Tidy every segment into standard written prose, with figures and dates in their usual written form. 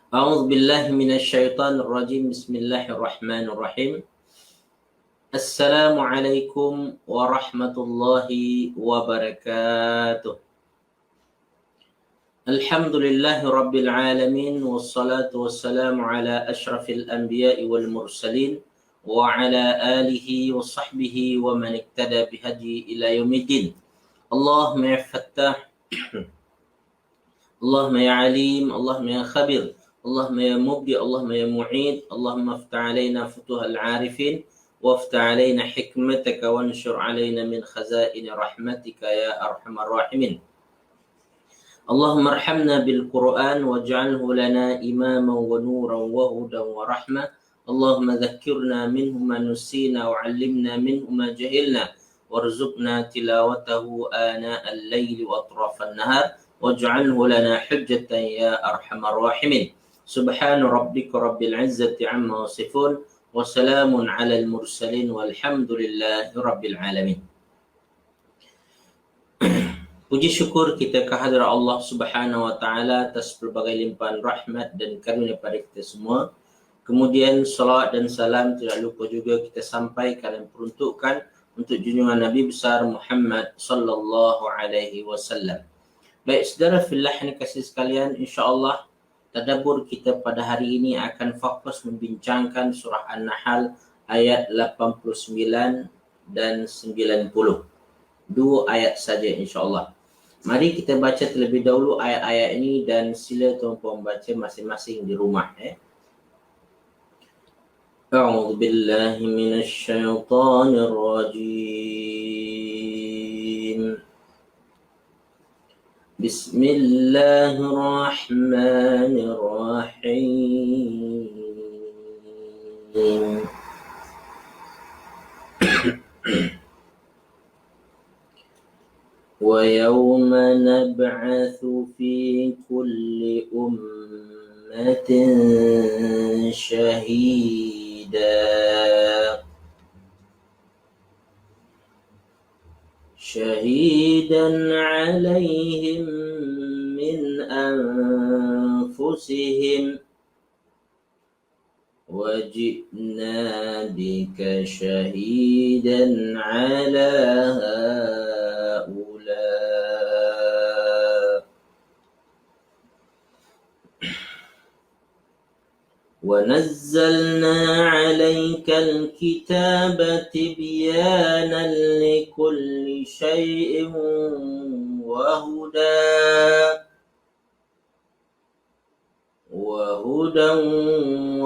أعوذ بالله من الشيطان الرجيم. بسم الله الرحمن الرحيم. السلام عليكم ورحمة الله وبركاته. الحمد لله رب العالمين، والصلاة والسلام على أشرف الأنبياء والمرسلين وعلى آله وصحبه ومن اقتدى بهدي إلى يوم الدين. اللهم يا فتاح، اللهم يا عليم، اللهم يا خبير، اللهم يا مبدي، اللهم يا معيد، اللهم افتح علينا فتوح العارفين، وافتح علينا حكمتك، وانشر علينا من خزائن رحمتك يا أرحم الراحمين. اللهم ارحمنا بالقرآن واجعله لنا إماما ونورا وهدى ورحمة. اللهم ذكرنا منه ما نسينا، وعلمنا منه ما جهلنا، وارزقنا تلاوته آناء الليل وأطراف النهار، واجعله لنا حجة يا أرحم الراحمين. سبحان ربك رب العزة عما يصفون، وسلام على المرسلين، والحمد لله رب العالمين. Puji syukur kita kehadirat Allah Subhanahu wa taala atas pelbagai limpahan rahmat dan karunia pada kita semua. Kemudian salawat dan salam tidak lupa juga kita sampaikan dan peruntukkan untuk junjungan Nabi besar Muhammad sallallahu alaihi wasallam. Baik saudara fillah yang kasih sekalian, insya-Allah tadabbur kita pada hari ini akan fokus membincangkan surah An-Nahl ayat 89 dan 90. Dua ayat saja insya-Allah. Mari kita baca terlebih dahulu ayat-ayat ini dan sila tuan-tuan baca masing-masing di rumah. A'udzu billahi minasy syaithanir rajim. Bismillahirrahmanirrahim. وَيَوْمَ نَبْعَثُ فِي كُلِّ أُمَّةٍ شَهِيدًا عَلَيْهِمْ مِنْ أَنفُسِهِمْ وَجِئْنَا بِكَ شَهِيدًا عَلَى وَنَزَّلْنَا عَلَيْكَ الْكِتَابَ تِبْيَانًا لِكُلِّ شَيْءٍ وَهُدًى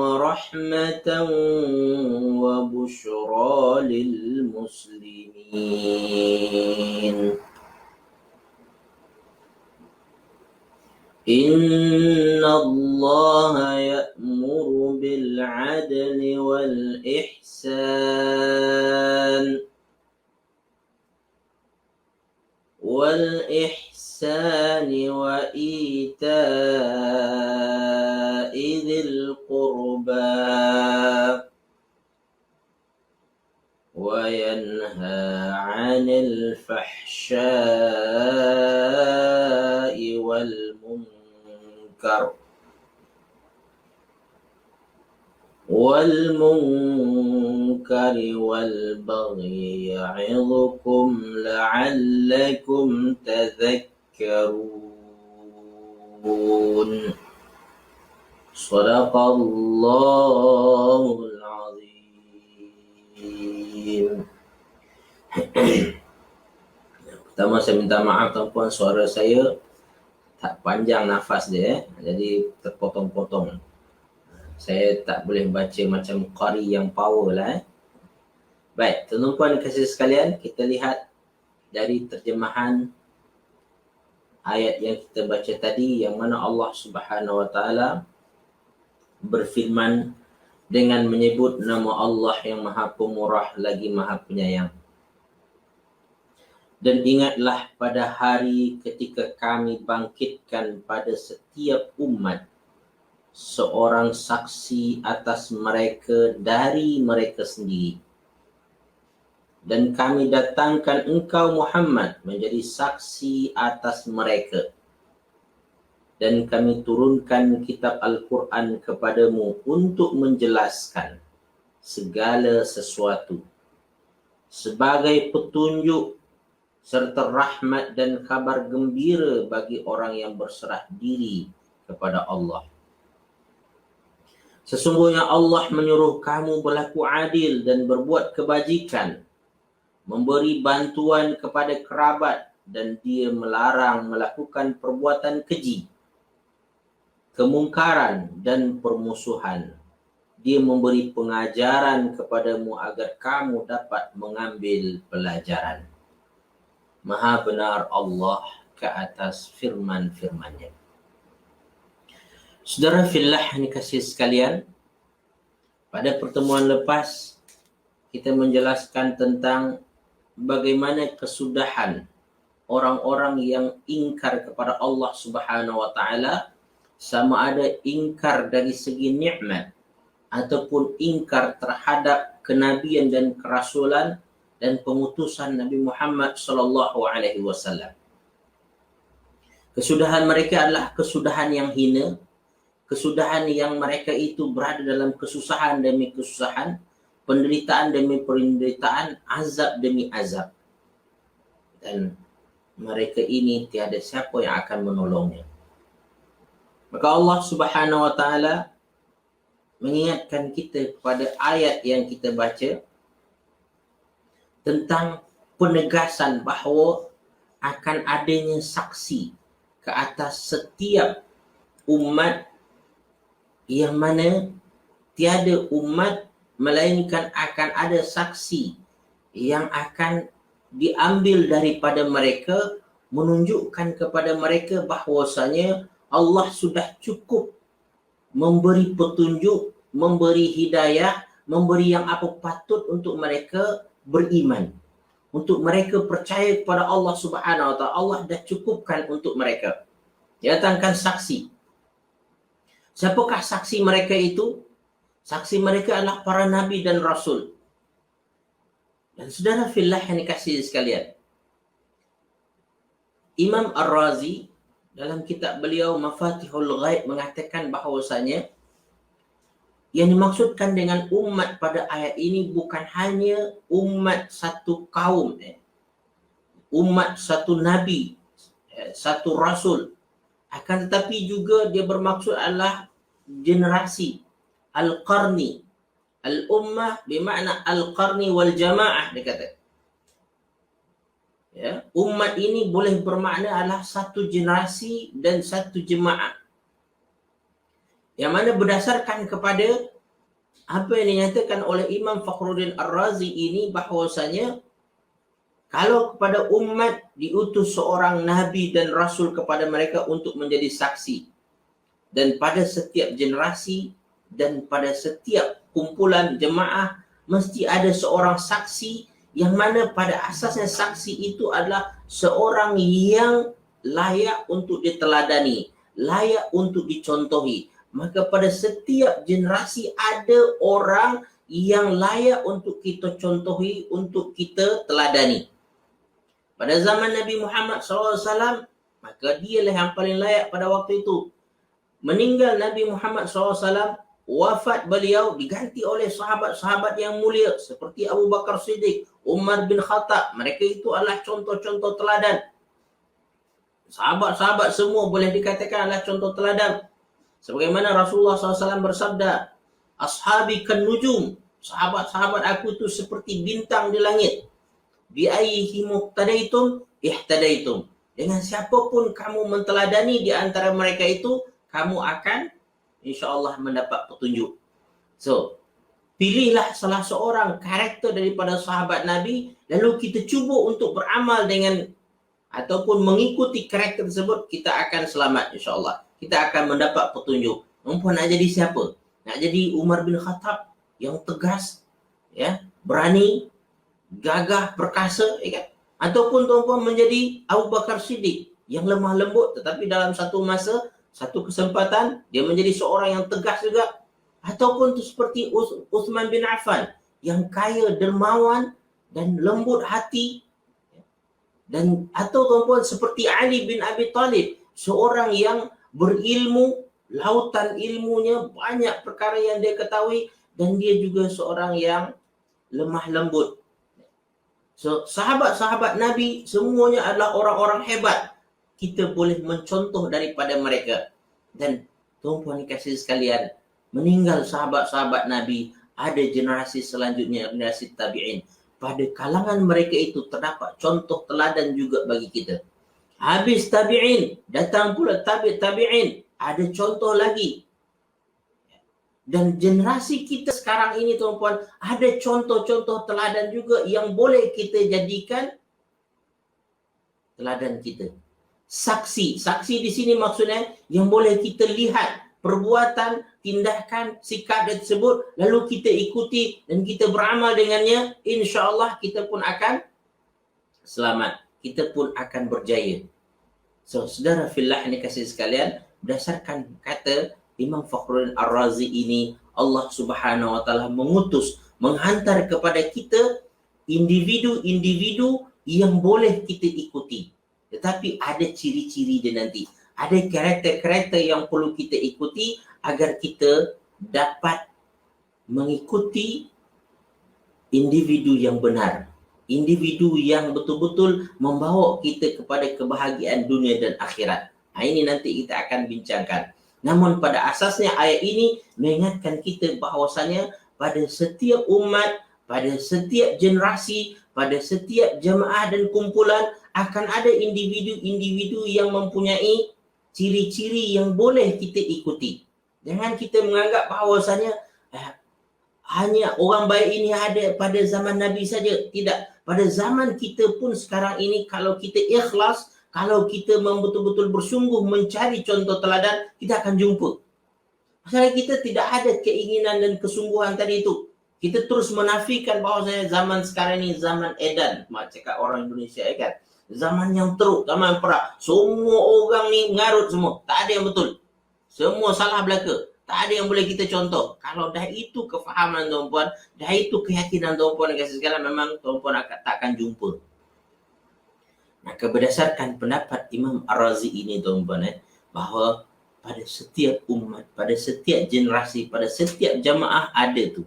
وَرَحْمَةً وَبُشْرَى لِلْمُسْلِمِينَ. إِنَّ اللَّهَ يَأْمُرُ بِالْعَدْلِ وَالْإِحْسَانِ وَإِيتَاءِ ذِي الْقُرْبَى وَيَنْهَى عَنِ الْفَحْشَاءِ والمنكر والبغي يعظكم لعلكم تذكرون. صدق الله العظيم. Pertama saya minta maaf tuan-puan, suara saya tak panjang nafas dia, jadi terpotong-potong. Saya tak boleh baca macam qari yang power lah. Baik, tuan-tuan kasih sekalian, kita lihat dari terjemahan ayat yang kita baca tadi, yang mana Allah Subhanahu wa taala berfirman dengan menyebut nama Allah yang Maha Pemurah lagi Maha Penyayang. Dan ingatlah pada hari ketika kami bangkitkan pada setiap umat seorang saksi atas mereka dari mereka sendiri. Dan kami datangkan engkau Muhammad menjadi saksi atas mereka. dan kami turunkan kitab Al-Quran kepadamu untuk menjelaskan segala sesuatu sebagai petunjuk serta rahmat dan kabar gembira bagi orang yang berserah diri kepada Allah. Sesungguhnya Allah menyuruh kamu berlaku adil dan berbuat kebajikan, memberi bantuan kepada kerabat, dan Dia melarang melakukan perbuatan keji, kemungkaran dan permusuhan. Dia memberi pengajaran kepadamu agar kamu dapat mengambil pelajaran. Maha benar Allah ke atas firman-firman-Nya. Saudara fillah yang dikasihi sekalian, pada pertemuan lepas kita menjelaskan tentang bagaimana kesudahan orang-orang yang ingkar kepada Allah Subhanahu wa taala, sama ada ingkar dari segi nikmat ataupun ingkar terhadap kenabian dan kerasulan dan pengutusan Nabi Muhammad sallallahu alaihi wasallam. Kesudahan mereka adalah kesudahan yang hina, kesudahan yang mereka itu berada dalam kesusahan demi kesusahan, penderitaan demi penderitaan, azab demi azab. Dan mereka ini tiada siapa yang akan menolongnya. Maka Allah Subhanahu wa taala mengingatkan kita kepada ayat yang kita baca tentang penegasan bahawa akan adanya saksi ke atas setiap umat, yang mana tiada umat melainkan akan ada saksi yang akan diambil daripada mereka, menunjukkan kepada mereka bahawasanya Allah sudah cukup memberi petunjuk, memberi hidayah, memberi yang apa patut untuk mereka beriman, untuk mereka percaya kepada Allah Subhanahu wa taala. Allah dah cukupkan untuk mereka. Datangkan saksi. Siapakah saksi mereka itu? Saksi mereka adalah para nabi dan rasul. Dan saudara fillah yang dikasihi sekalian, Imam Ar-Razi dalam kitab beliau Mafatihul Ghaib mengatakan bahawasanya yang dimaksudkan dengan umat pada ayat ini bukan hanya umat satu kaum, umat satu nabi, satu rasul, akan tetapi juga dia bermaksud adalah generasi al-qarni. Al-ummah bermakna al-qarni wal jamaah, dia kata. Ya, umat ini boleh bermakna adalah satu generasi dan satu jemaah. Yang mana berdasarkan kepada apa yang dinyatakan oleh Imam Fakhruddin Ar-Razi ini, bahawasanya kalau kepada umat diutus seorang nabi dan rasul kepada mereka untuk menjadi saksi, dan pada setiap generasi dan pada setiap kumpulan jemaah mesti ada seorang saksi, yang mana pada asasnya saksi itu adalah seorang yang layak untuk diteladani, layak untuk dicontohi. Maka pada setiap generasi ada orang yang layak untuk kita contohi, untuk kita teladani. Pada zaman Nabi Muhammad SAW, maka dialah yang paling layak pada waktu itu. Meninggal Nabi Muhammad SAW, wafat beliau diganti oleh sahabat-sahabat yang mulia seperti Abu Bakar Siddiq, Umar bin Khattab. Mereka itu adalah contoh-contoh teladan. Sahabat-sahabat semua boleh dikatakan adalah contoh teladan. Sebagaimana Rasulullah SAW bersabda, ashabi kan nujum, sahabat-sahabat aku itu seperti bintang di langit. Bi ayyihi muqtadaitum ihtadaitum. Dengan siapapun kamu menteladani di antara mereka itu, kamu akan insya-Allah mendapat petunjuk. So, pilihlah salah seorang karakter daripada sahabat Nabi, lalu kita cuba untuk beramal dengan ataupun mengikuti karakter tersebut, kita akan selamat insya-Allah. Kita akan mendapat petunjuk. Mumpun nak jadi siapa? Nak jadi Umar bin Khattab yang tegas, ya, berani, gagah, perkasa, ya kan? Ataupun tuan-tuan menjadi Abu Bakar Siddiq yang lemah lembut, tetapi dalam satu masa, satu kesempatan dia menjadi seorang yang tegas juga. Ataupun tu seperti Uthman bin Affan yang kaya, dermawan dan lembut hati. Dan atau tuan-tuan seperti Ali bin Abi Talib, seorang yang berilmu, lautan ilmunya, banyak perkara yang dia ketahui, dan dia juga seorang yang lemah lembut. So, sahabat-sahabat Nabi semuanya adalah orang-orang hebat. Kita boleh mencontoh daripada mereka. Dan tuan-tuan kasih sekalian, meninggal sahabat-sahabat Nabi, ada generasi selanjutnya, generasi tabi'in. Pada kalangan mereka itu terdapat contoh teladan juga bagi kita. Habis tabi'in, datang pula tabi'in, ada contoh lagi. Dan generasi kita sekarang ini tuan-tuan, ada contoh-contoh teladan juga yang boleh kita jadikan teladan kita. Saksi di sini maksudnya yang boleh kita lihat perbuatan, tindakan, sikap tersebut, lalu kita ikuti dan kita beramal dengannya, insya-Allah kita pun akan selamat, kita pun akan berjaya. So, saudara fillah ini kasih sekalian, berdasarkan kata Imam Fakhruddin Ar-Razi ini, Allah Subhanahu wa taala mengutus, menghantar kepada kita individu-individu yang boleh kita ikuti. Tetapi ada ciri-ciri dia nanti. Ada karakter-karakter yang perlu kita ikuti agar kita dapat mengikuti individu yang benar. Individu yang betul-betul membawa kita kepada kebahagiaan dunia dan akhirat. Ini nanti kita akan bincangkan. Namun pada asasnya ayat ini mengingatkan kita bahawasanya pada setiap umat, pada setiap generasi, pada setiap jemaah dan kumpulan akan ada individu-individu yang mempunyai ciri-ciri yang boleh kita ikuti. Jangan kita menganggap bahawasanya hanya orang baik ini ada pada zaman Nabi saja. Tidak. Pada zaman kita pun sekarang ini, kalau kita ikhlas, kalau kita betul-betul bersungguh mencari contoh teladan, kita akan jumpa. Masalah kita tidak ada keinginan dan kesungguhan tadi itu. Kita terus menafikan bahawasanya zaman sekarang ini zaman edan. Macam cakap orang Indonesia kan. Zaman yang teruk, zaman perang. Semua orang ni ngarut semua. Tak ada yang betul. Semua salah belaka. Tak ada yang boleh kita contoh. Kalau dah itu kefahaman tuan-puan, dah itu keyakinan tuan-puan dan kasih sekalian, memang tuan-puan tak akan jumpa. Maka berdasarkan pendapat Imam Ar-Razi ini tuan-puan, bahawa pada setiap umat, pada setiap generasi, pada setiap jamaah ada tu.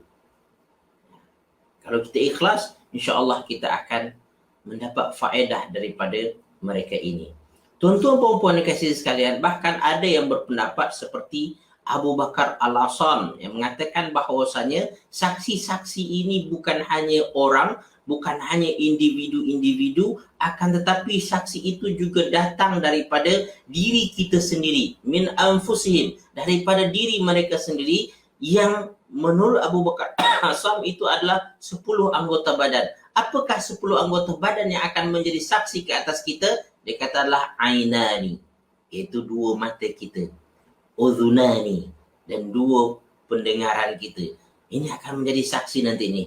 Kalau kita ikhlas, insya-Allah kita akan mendapat faedah daripada mereka ini. Tuan-tuan puan-puan dan kasih sekalian, bahkan ada yang berpendapat seperti Abu Bakar Al-Asam yang mengatakan bahawasanya saksi-saksi ini bukan hanya orang, bukan hanya individu-individu, akan tetapi saksi itu juga datang daripada diri kita sendiri, min anfusihim, daripada diri mereka sendiri, yang menurut Abu Bakar Al-Asam itu adalah 10 anggota badan. Apakah 10 anggota badan yang akan menjadi saksi ke atas kita? Dia kata adalah ainani, iaitu 2 mata kita, udhunani, dan 2 pendengaran kita. Ini akan menjadi saksi nanti ni.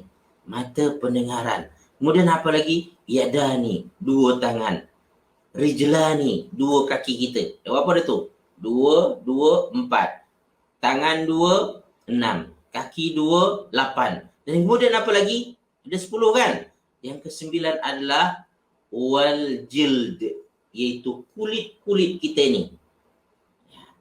Mata, pendengaran. Kemudian apa lagi? Yadani, 2 tangan. Rijlani, 2 kaki kita. Berapa dah tu? 2, 4. Tangan 2, 6. Kaki 2, 8. Dan kemudian apa lagi? Ada 10 kan? Yang ke-9 adalah wal jild, iaitu kulit-kulit kita ni.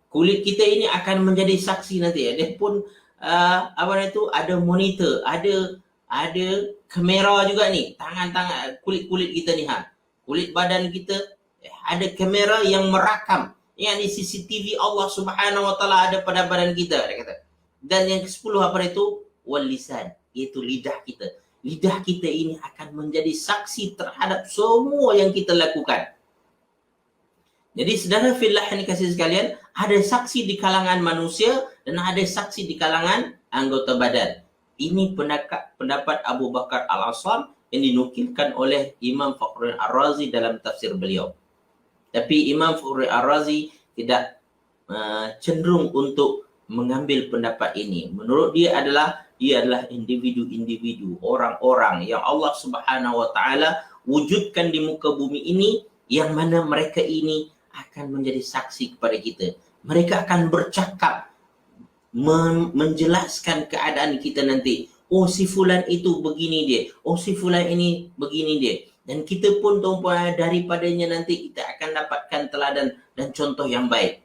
Kulit kita ini akan menjadi saksi nanti. Dia pun ada monitor, ada kamera juga ni. Tangan-tangan, kulit-kulit kita ni, kulit badan kita ada kamera yang merakam. Yang di CCTV Allah Subhanahu wa taala ada pada badan kita, dia kata. Dan yang ke-10 apa itu? Wal lisan, iaitu lidah kita. Lidah kita ini akan menjadi saksi terhadap semua yang kita lakukan. Jadi saudara fillah yang dikasihi sekalian, ada saksi di kalangan manusia dan ada saksi di kalangan anggota badan. Ini pendapat Abu Bakar Al-Asam yang dinukilkan oleh Imam Fakhruddin Ar-Razi dalam tafsir beliau. Tapi Imam Fakhruddin Ar-Razi tidak cenderung untuk mengambil pendapat ini. Menurut dia adalah individu-individu, orang-orang yang Allah Subhanahu wa taala wujudkan di muka bumi ini, yang mana mereka ini akan menjadi saksi kepada kita. Mereka akan bercakap, menjelaskan keadaan kita nanti. Oh, si fulan itu begini dia. Oh, si fulan ini begini dia. Dan kita pun tuan-puan daripadanya nanti kita akan dapatkan teladan dan contoh yang baik.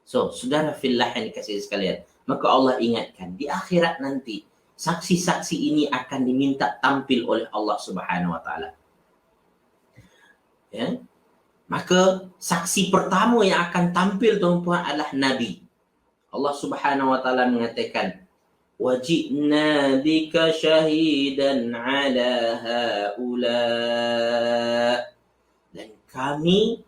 So, saudara fillah yang dikasihi sekalian, maka Allah ingatkan di akhirat nanti saksi-saksi ini akan diminta tampil oleh Allah Subhanahu wa taala. Ya. Maka saksi pertama yang akan tampil tuan-tuan adalah nabi. Allah Subhanahu wa taala mengatakan, "Wajidna bika syahidan 'ala haula." Dan kami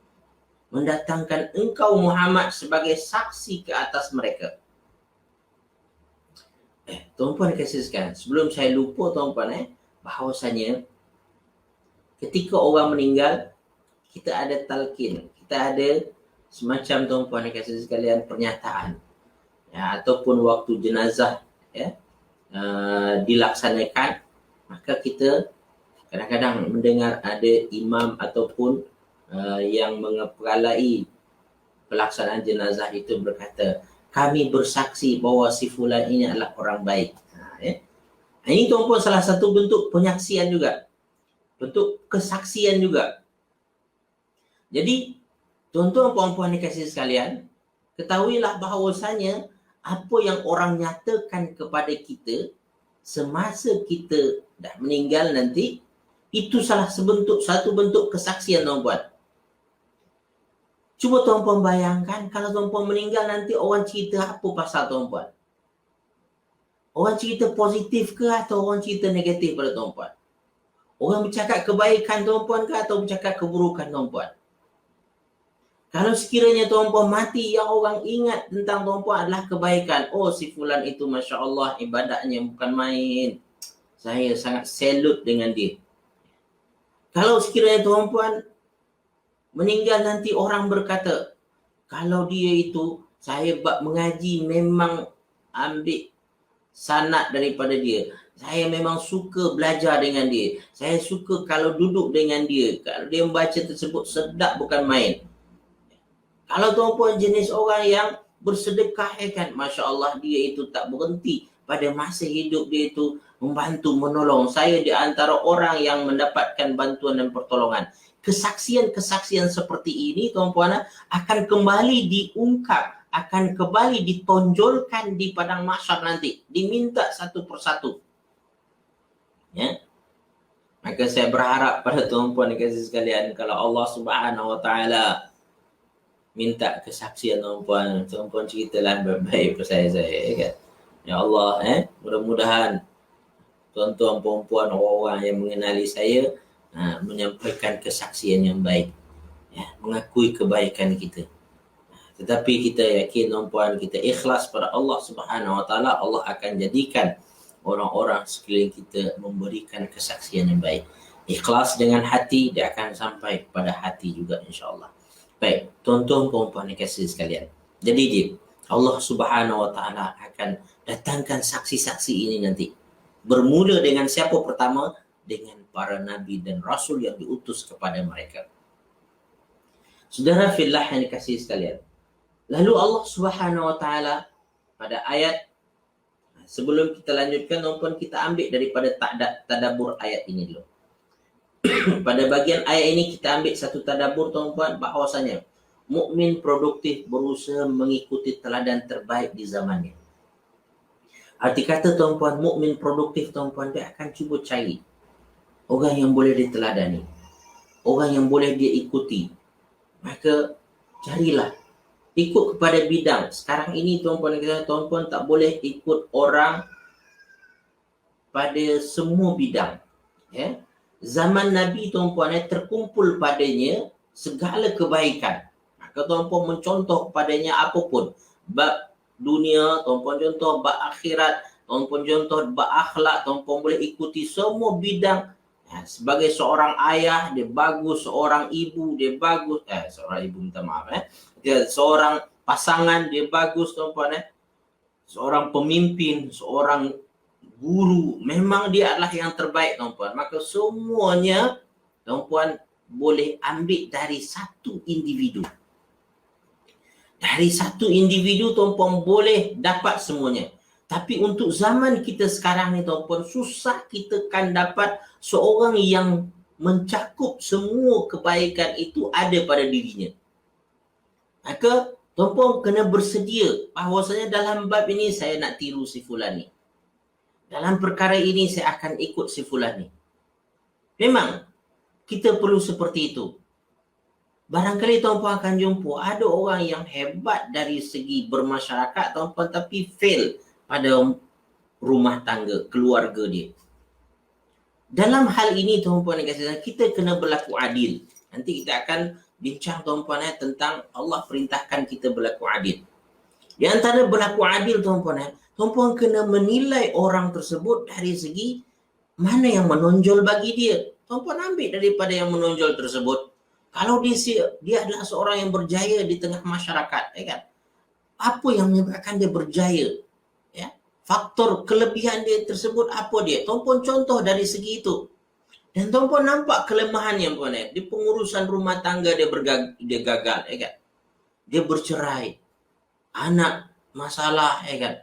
mendatangkan engkau Muhammad sebagai saksi ke atas mereka. Tuan-puan kasih sekalian, sebelum saya lupa tuan-puan bahawasanya ketika orang meninggal, kita ada talqin, kita ada semacam tuan-puan kasih sekalian pernyataan, ya, ataupun waktu jenazah ya dilaksanakan, maka kita kadang-kadang mendengar ada imam ataupun yang mengepalai pelaksanaan jenazah itu berkata, kami bersaksi bahawa si fulan ini adalah orang baik. Ini tuan-puan salah satu bentuk penyaksian juga, bentuk kesaksian juga. Jadi tuan-tuan puan-puan dikasihi sekalian, ketahuilah bahawasanya apa yang orang nyatakan kepada kita semasa kita dah meninggal nanti, itu satu bentuk kesaksian tuan-puan. Cuba tuan-puan bayangkan kalau tuan-puan meninggal nanti orang cerita apa pasal tuan-puan? Orang cerita positif ke atau orang cerita negatif pada tuan-puan? Orang bercakap kebaikan tuan-puan ke atau bercakap keburukan tuan-puan? Kalau sekiranya tuan-puan mati, yang orang ingat tentang tuan-puan adalah kebaikan. Oh, si fulan itu Masya Allah ibadahnya bukan main. Saya sangat salut dengan dia. Kalau sekiranya tuan-puan meninggal nanti orang berkata, kalau dia itu saya mengaji memang ambil sanad daripada dia. Saya memang suka belajar dengan dia. Saya suka kalau duduk dengan dia. Kalau dia membaca tersebut sedap bukan main. Kalau tuan-puan jenis orang yang bersedekah kan, Masya Allah dia itu tak berhenti pada masa hidup dia itu membantu, menolong. Saya di antara orang yang mendapatkan bantuan dan pertolongan. Kesaksian-kesaksian seperti ini tuan-puan akan kembali diungkap, akan kembali ditonjolkan di padang mahsyar nanti, diminta satu persatu. Ya. Maka saya berharap pada tuan-puan dikasih sekalian, kalau Allah Subhanahu wa taala minta kesaksian tuan-puan ceritalah baik-baik pada saya kan. Ya Allah, mudah-mudahan tuan-tuan puan-puan orang-orang yang mengenali saya menyampaikan kesaksian yang baik, ya, mengakui kebaikan kita. Tetapi kita yakin tuan-puan, kita ikhlas pada Allah Subhanahu wa taala, Allah akan jadikan orang-orang sekeliling kita memberikan kesaksian yang baik. Ikhlas dengan hati, dia akan sampai kepada hati juga insya-Allah. Baik, tuan-tuan puan-puan dikasihi sekalian. Jadi Allah Subhanahu wa taala akan datangkan saksi-saksi ini nanti. Bermula dengan siapa pertama? Dengan para nabi dan rasul yang diutus kepada mereka. Saudara fillah yang dikasihi sekalian. Lalu Allah Subhanahu wa taala pada ayat, sebelum kita lanjutkan tuan-puan, kita ambil daripada tadabbur ayat ini dulu. Pada bagian ayat ini kita ambil satu tadabbur tuan-puan, bahawasanya mukmin produktif berusaha mengikuti teladan terbaik di zamannya. Arti kata tuan-puan, mukmin produktif tuan-puan, dia akan cuba cari orang yang boleh diteladani, orang yang boleh dia ikuti. Maka carilah, ikut kepada bidang. Sekarang ini tuan-puan tak boleh ikut orang pada semua bidang. Ya. Zaman Nabi tuan-puan terkumpul padanya segala kebaikan. Maka tuan-puan mencontoh padanya apapun. Bab dunia, tuan-puan contoh, bab akhirat, tuan-puan contoh, bab akhlak, tuan-puan boleh ikuti semua bidang. Ya, sebagai seorang ayah, dia bagus. Seorang ibu, dia bagus. Seorang ibu minta maaf. Dia, seorang pasangan, dia bagus tuan-puan. Seorang pemimpin, seorang guru, memang dia adalah yang terbaik tuan-puan. Maka semuanya tuan-puan boleh ambil dari satu individu. Dari satu individu tuan-puan boleh dapat semuanya. Tapi untuk zaman kita sekarang ni tuan-puan, susah kita kan dapat seorang yang mencakup semua kebaikan itu ada pada dirinya. Maka Tuan-puan kena bersedia bahawasanya dalam bab ini saya nak tiru si fulan ni. Dalam perkara ini saya akan ikut si fulan ni. Memang kita perlu seperti itu. Barangkali tuan-puan akan jumpa ada orang yang hebat dari segi bermasyarakat tuan-puan tapi fail pada rumah tangga, keluarga dia. Dalam hal ini tuan-puan dan kawan-kawan, kita kena berlaku adil. Nanti kita akan bincang tuan-puan tentang Allah perintahkan kita berlaku adil. Di antara berlaku adil tuan-puan, tuan-puan kena menilai orang tersebut dari segi mana yang menonjol bagi dia. Tuan-puan ambil daripada yang menonjol tersebut. Kalau dia adalah seorang yang berjaya di tengah masyarakat, ya kan? Apa yang menyebabkan dia berjaya? Ya? Faktor kelebihan dia tersebut apa dia? Tuan-puan contoh dari segi itu. Dan tuan-puan nampak kelemahannya puan di pengurusan rumah tangga dia gagal, ya kan? Dia bercerai. Anak masalah, ya kan?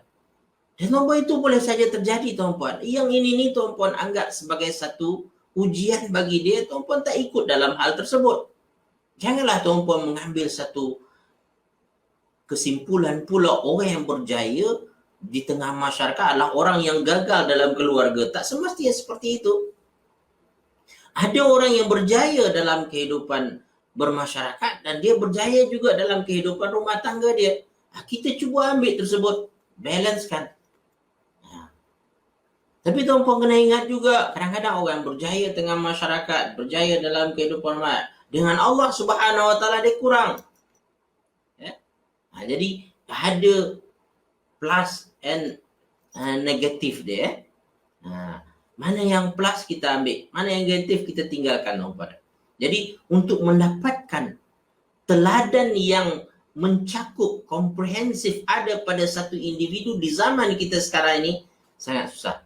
Dan tuan-puan itu boleh saja terjadi tuan-puan. Yang ini tuan-puan anggap sebagai satu ujian bagi dia, tuan-puan tak ikut dalam hal tersebut. Janganlah tuan-puan mengambil satu kesimpulan pula orang yang berjaya di tengah masyarakat adalah orang yang gagal dalam keluarga. Tak semestinya seperti itu. Ada orang yang berjaya dalam kehidupan bermasyarakat dan dia berjaya juga dalam kehidupan rumah tangga dia. Kita cuba ambil tersebut, balance kan. Tapi tuan-puan kena ingat juga, kadang-kadang orang yang berjaya tengah masyarakat, berjaya dalam kehidupan masyarakat, dengan Allah Subhanahu Wa Taala dia kurang. Ya? Jadi ada plus and negatif dia. Mana yang plus kita ambil, mana yang negatif kita tinggalkan. Jadi untuk mendapatkan teladan yang mencakup, komprehensif ada pada satu individu di zaman kita sekarang ini sangat susah.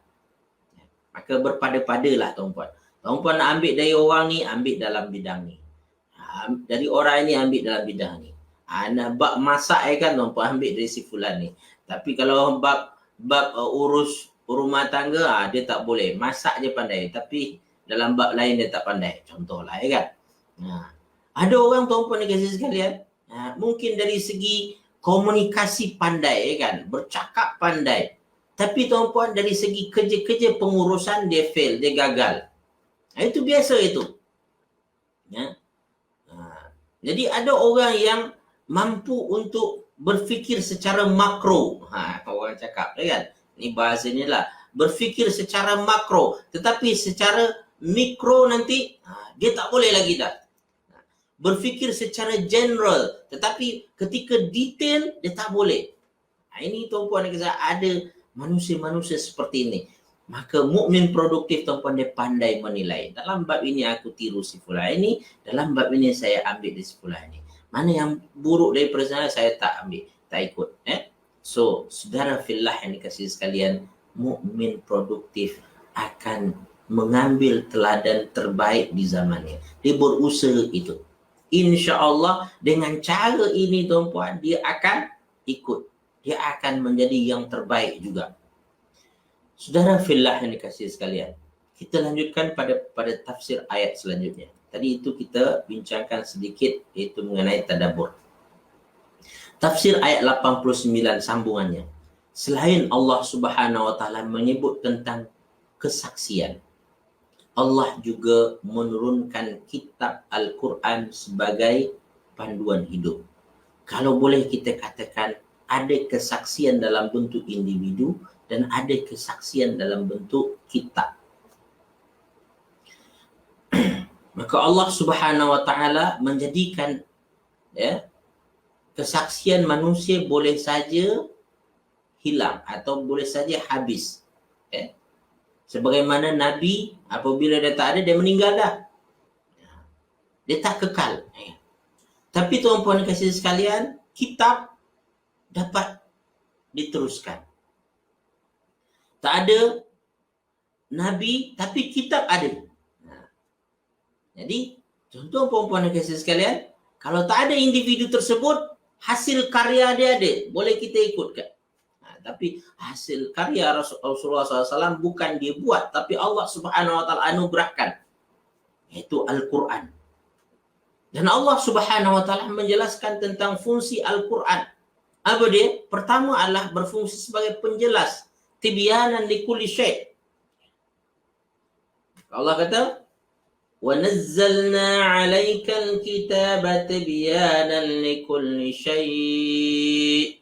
Maka berpada-padalah tuan-puan. Tuan-puan nak ambil dari orang ni, ambil dalam bidang ni. Dari orang ini ambil dalam bidang ni. Nak bab masak kan tuan-puan ambil dari si fulan ni. Tapi kalau bab urus rumah tangga, dia tak boleh. Masak je pandai. Tapi dalam bab lain dia tak pandai. Contohlah kan. Ada orang tuan-puan dan kawan sekalian, mungkin dari segi komunikasi pandai kan. Bercakap pandai. Tapi tuan-puan dari segi kerja-kerja pengurusan dia fail, dia gagal. Itu biasa itu. Ya. Jadi ada orang yang mampu untuk berfikir secara makro. Orang cakap kan. Ini bahasanya lah. Berfikir secara makro. Tetapi secara mikro nanti, dia tak boleh lagi dah. Berfikir secara general. Tetapi ketika detail, dia tak boleh. Ini tuan-puan ada manusia-manusia seperti ini. Maka mukmin produktif tuan-puan dia pandai menilai. Dalam bab ini aku tiru si fulan ini, dalam bab ini saya ambil dari si fulan ini. Mana yang buruk daripada saya tak ambil, tak ikut. So, saudara fillah yang dikasihi sekalian, mukmin produktif akan mengambil teladan terbaik di zamannya. Dia berusaha itu. Insya-Allah dengan cara ini tuan-puan dia akan ikut. Dia akan menjadi yang terbaik juga. Saudara fillah yang dikasihi sekalian, kita lanjutkan pada tafsir ayat selanjutnya. Tadi itu kita bincangkan sedikit iaitu mengenai tadabbur. Tafsir ayat 89 sambungannya. Selain Allah Subhanahu Wa Taala menyebut tentang kesaksian, Allah juga menurunkan kitab Al-Quran sebagai panduan hidup. Kalau boleh kita katakan ada kesaksian dalam bentuk individu dan ada kesaksian dalam bentuk kitab. Maka Allah Subhanahu Wa Taala menjadikan kesaksian manusia boleh saja hilang atau boleh saja habis. Sebagaimana Nabi apabila dia tak ada, dia meninggal dah. Dia tak kekal. Tapi tuan-puan kasih sekalian, kitab dapat diteruskan. Tak ada Nabi, tapi kitab ada. Jadi, contoh puan-puan dan kasih sekalian, kalau tak ada individu tersebut, hasil karya dia ada. Boleh kita ikutkan. Tapi hasil karya Rasulullah SAW bukan dia buat, tapi Allah Subhanahu Wa Taala anugerahkan. Iaitu Al-Quran. Dan Allah Subhanahu wa taala menjelaskan tentang fungsi Al-Quran. Apa dia? Pertama adalah berfungsi sebagai penjelas, tibyanan likulli syai'. Allah kata, "Wa nazzalna 'alaikal kitaba tibyanan likulli syai'."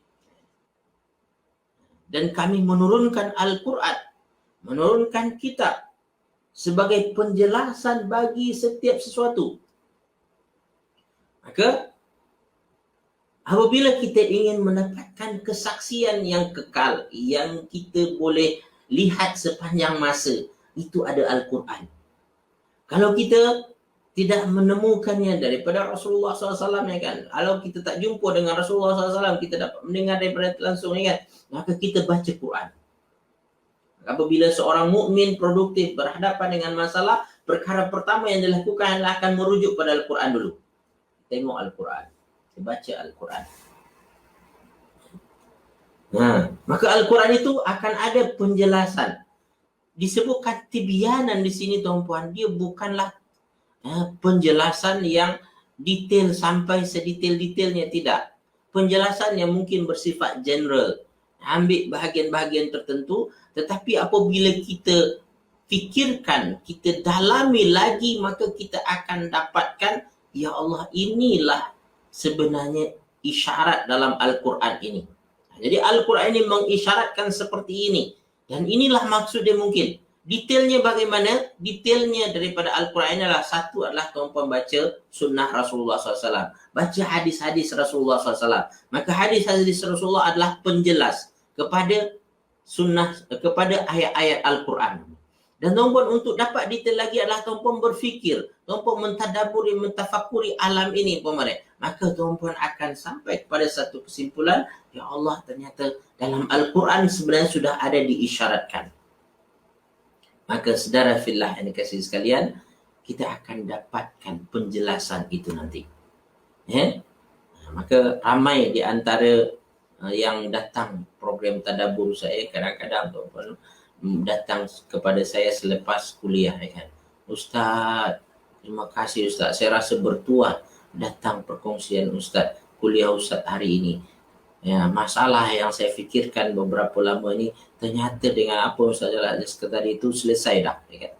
Dan kami menurunkan Al-Quran, menurunkan kitab sebagai penjelasan bagi setiap sesuatu. Maka apabila kita ingin mendapatkan kesaksian yang kekal, yang kita boleh lihat sepanjang masa, itu ada Al-Quran. Kalau kita tidak menemukannya daripada Rasulullah SAW, ya kan? Kalau kita tak jumpa dengan Rasulullah SAW, kita dapat mendengar daripada langsung, ya kan? Maka kita baca Quran. Apabila seorang mukmin produktif berhadapan dengan masalah, perkara pertama yang dilakukan adalah akan merujuk pada Al-Quran dulu. Tengok Al-Quran, baca Al-Quran. Maka Al-Quran itu akan ada penjelasan. Disebutkan tibyanan di sini tuan-puan, dia bukanlah penjelasan yang detail sampai sedetail-detailnya, tidak. Penjelasan yang mungkin bersifat general, ambil bahagian-bahagian tertentu, tetapi apabila kita fikirkan, kita dalami lagi, maka kita akan dapatkan, ya Allah, inilah sebenarnya isyarat dalam Al-Quran ini. Jadi Al-Quran ini mengisyaratkan seperti ini. Dan inilah maksud dia mungkin. Detailnya bagaimana? Detailnya daripada Al-Quran adalah, satu adalah tuan-puan baca sunnah Rasulullah SAW. Baca hadis-hadis Rasulullah SAW. Maka hadis-hadis Rasulullah adalah penjelas kepada sunnah, kepada ayat-ayat Al-Quran. Dan tuan-puan untuk dapat detail lagi adalah tuan-puan berfikir, tuan-puan mentadaburi, mentafakuri alam ini, pemerintah. Maka tuan-puan akan sampai kepada satu kesimpulan, ya Allah, ternyata dalam Al-Quran sebenarnya sudah ada diisyaratkan. Maka saudara fillah yang dikasihi sekalian, kita akan dapatkan penjelasan itu nanti. Maka ramai di antara yang datang program tadabbur saya, kadang-kadang tuan-puan datang kepada saya selepas kuliah, ya kan? Ustaz, terima kasih Ustaz, saya rasa bertuah datang perkongsian Ustaz, kuliah Ustaz hari ini. Ya, masalah yang saya fikirkan beberapa lama ini, ternyata dengan apa Ustaz jelaskan tadi itu selesai dah, ya kan?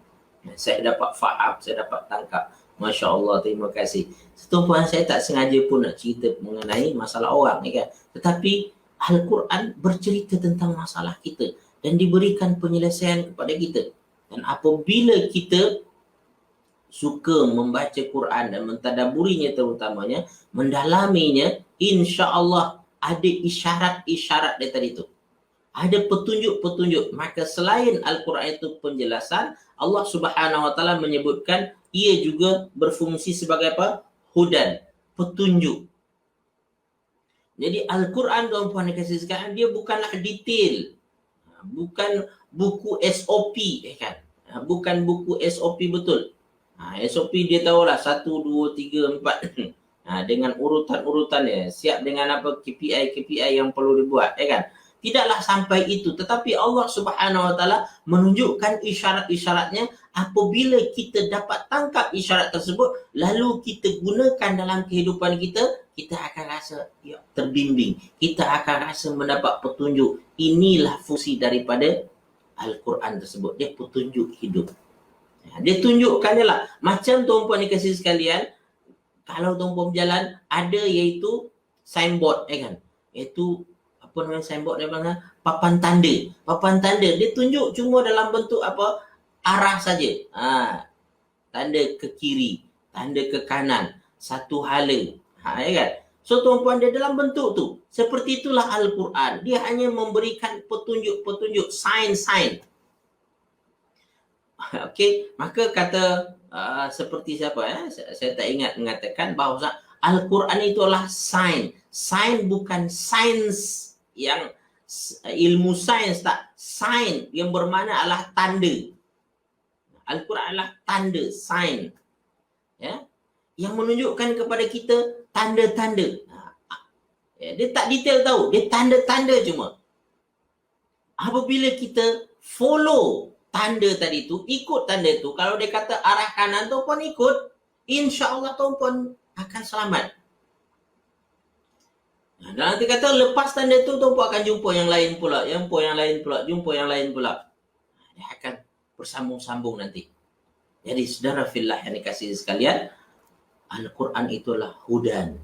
Saya dapat faham, saya dapat tangkap. Masya Allah, terima kasih. Setumpuan saya tak sengaja pun nak cerita mengenai masalah orang, ya kan? Tetapi Al-Quran bercerita tentang masalah kita dan diberikan penyelesaian kepada kita. Dan apabila kita suka membaca Quran dan mentadaburinya, terutamanya mendalaminya, insya-Allah ada isyarat-isyarat dari tadi itu. Ada petunjuk-petunjuk. Maka selain Al-Quran itu penjelasan, Allah Subhanahu wa taala menyebutkan ia juga berfungsi sebagai apa? Hudan, petunjuk. Jadi Al-Quran, tuan-puan dikasih sekalian, dia bukanlah detail. Bukan buku SOP, kan? Bukan buku SOP betul. SOP dia tahulah 1, 2, 3, 4 dengan urutan-urutannya, siap dengan apa KPI yang perlu dibuat, ya kan? Tidaklah sampai itu, tetapi Allah Subhanahu wa taala menunjukkan isyarat-isyaratnya. Apabila kita dapat tangkap isyarat tersebut, lalu kita gunakan dalam kehidupan kita, kita akan rasa terbimbing, kita akan rasa mendapat petunjuk. Inilah fungsi daripada Al-Quran tersebut, dia petunjuk hidup. Dia tunjukkan lah, macam tuan-puan dikasih sekalian, kalau tuan-puan berjalan, ada iaitu signboard, kan? Iaitu apa namanya signboard dia panggil? Papan tanda. Papan tanda dia tunjuk cuma dalam bentuk apa? Arah saja. Tanda ke kiri, tanda ke kanan, satu hala. Ya kan? So tuan-puan, dia dalam bentuk tu. Seperti itulah Al-Quran. Dia hanya memberikan petunjuk-petunjuk, sign-sign. Okey, maka kata seperti siapa, saya tak ingat mengatakan bahawa Al-Quran itu adalah sign. Sign bukan sains yang ilmu sains, tak. Sign yang bermakna adalah tanda. Al-Quran adalah tanda, sign. Ya? Yang menunjukkan kepada kita tanda-tanda. Dia tak detail tahu, dia tanda-tanda cuma. Apabila kita follow tanda tadi tu, ikut tanda tu, kalau dia kata arah kanan, tuan-puan ikut, insya-Allah tuan-puan akan selamat. Nah, dan nanti kata lepas tanda itu tuan-puan akan jumpa yang lain pula, jumpa yang lain pula, jumpa yang lain pula. Dia akan bersambung-sambung nanti. Jadi saudara fillah yang dikasihi sekalian, Al-Quran itulah hudan,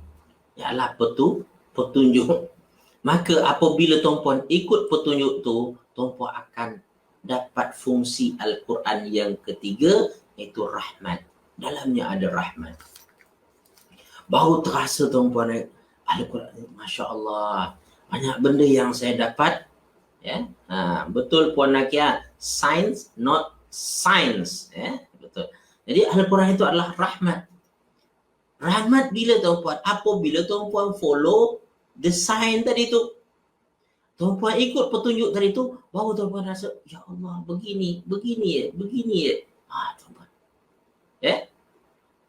ialah petunjuk. Maka apabila tuan-puan ikut petunjuk tu, tuan-puan akan dapat fungsi Al-Quran yang ketiga, iaitu rahmat. Dalamnya ada rahmat. Baru terasa tuan-puan, Al-Quran, Masya Allah, banyak benda yang saya dapat. Ya, betul Puan Nakia, science not science. Ya, betul. Jadi Al-Quran itu adalah rahmat. Rahmat bila tuan-puan? Apabila tuan-puan follow the sign tadi tu. Tuan-puan ikut petunjuk tadi tu, baru tuan-puan rasa, ya Allah, begini ya. Tuan-puan. Ya?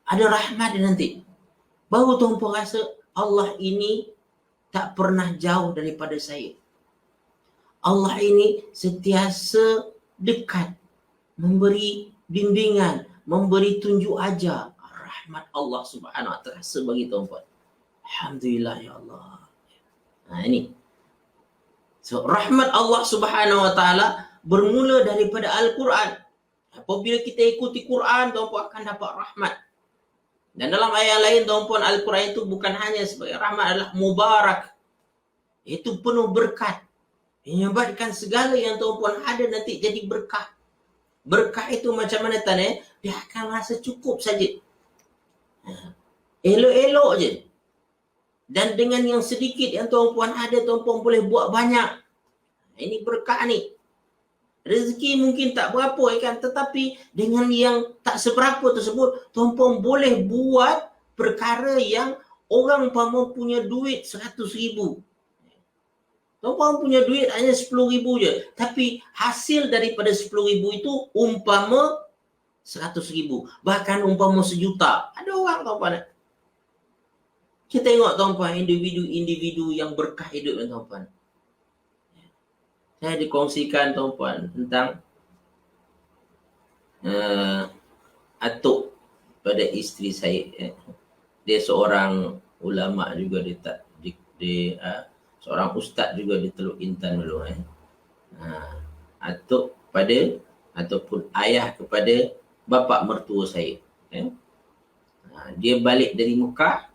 Ada rahmat dia nanti. Baru tuan-puan rasa, Allah ini tak pernah jauh daripada saya. Allah ini sentiasa dekat, memberi bimbingan, memberi tunjuk ajar. Rahmat Allah Subhanahu wa taala terasa bagi tuan-puan. Alhamdulillah ya Allah. Ini. So rahmat Allah Subhanahu wa taala bermula daripada Al-Quran. Apabila kita ikuti Quran, tuan-puan akan dapat rahmat. Dan dalam ayat lain tuan-puan, Al-Quran itu bukan hanya sebagai rahmat, adalah mubarak. Itu penuh berkat. Menyebabkan segala yang tuan-puan ada nanti jadi berkah. Berkah itu macam mana tanya? Dia akan rasa cukup saja. Elok-elok je. Dan dengan yang sedikit yang tuan-puan ada, tuan-puan boleh buat banyak. Ini berkah ni. Rezeki mungkin tak berapa kan, tetapi dengan yang tak seberapa tersebut, tuan-puan boleh buat perkara yang orang umpama punya duit 100,000. Tuan-puan punya duit hanya 10,000 je. Tapi hasil daripada 10,000 itu umpama 100,000. Bahkan umpama 1,000,000. Ada orang tuan-puan. Kita tengok tuan-puan, individu-individu yang berkah hidup tuan-puan. Saya dikongsikan tuan-puan tentang atuk pada isteri saya. Dia seorang ulama juga, dia seorang ustaz juga di Teluk Intan dulu. Atuk pada ataupun ayah kepada bapa mertua saya. Dia balik dari Mekah.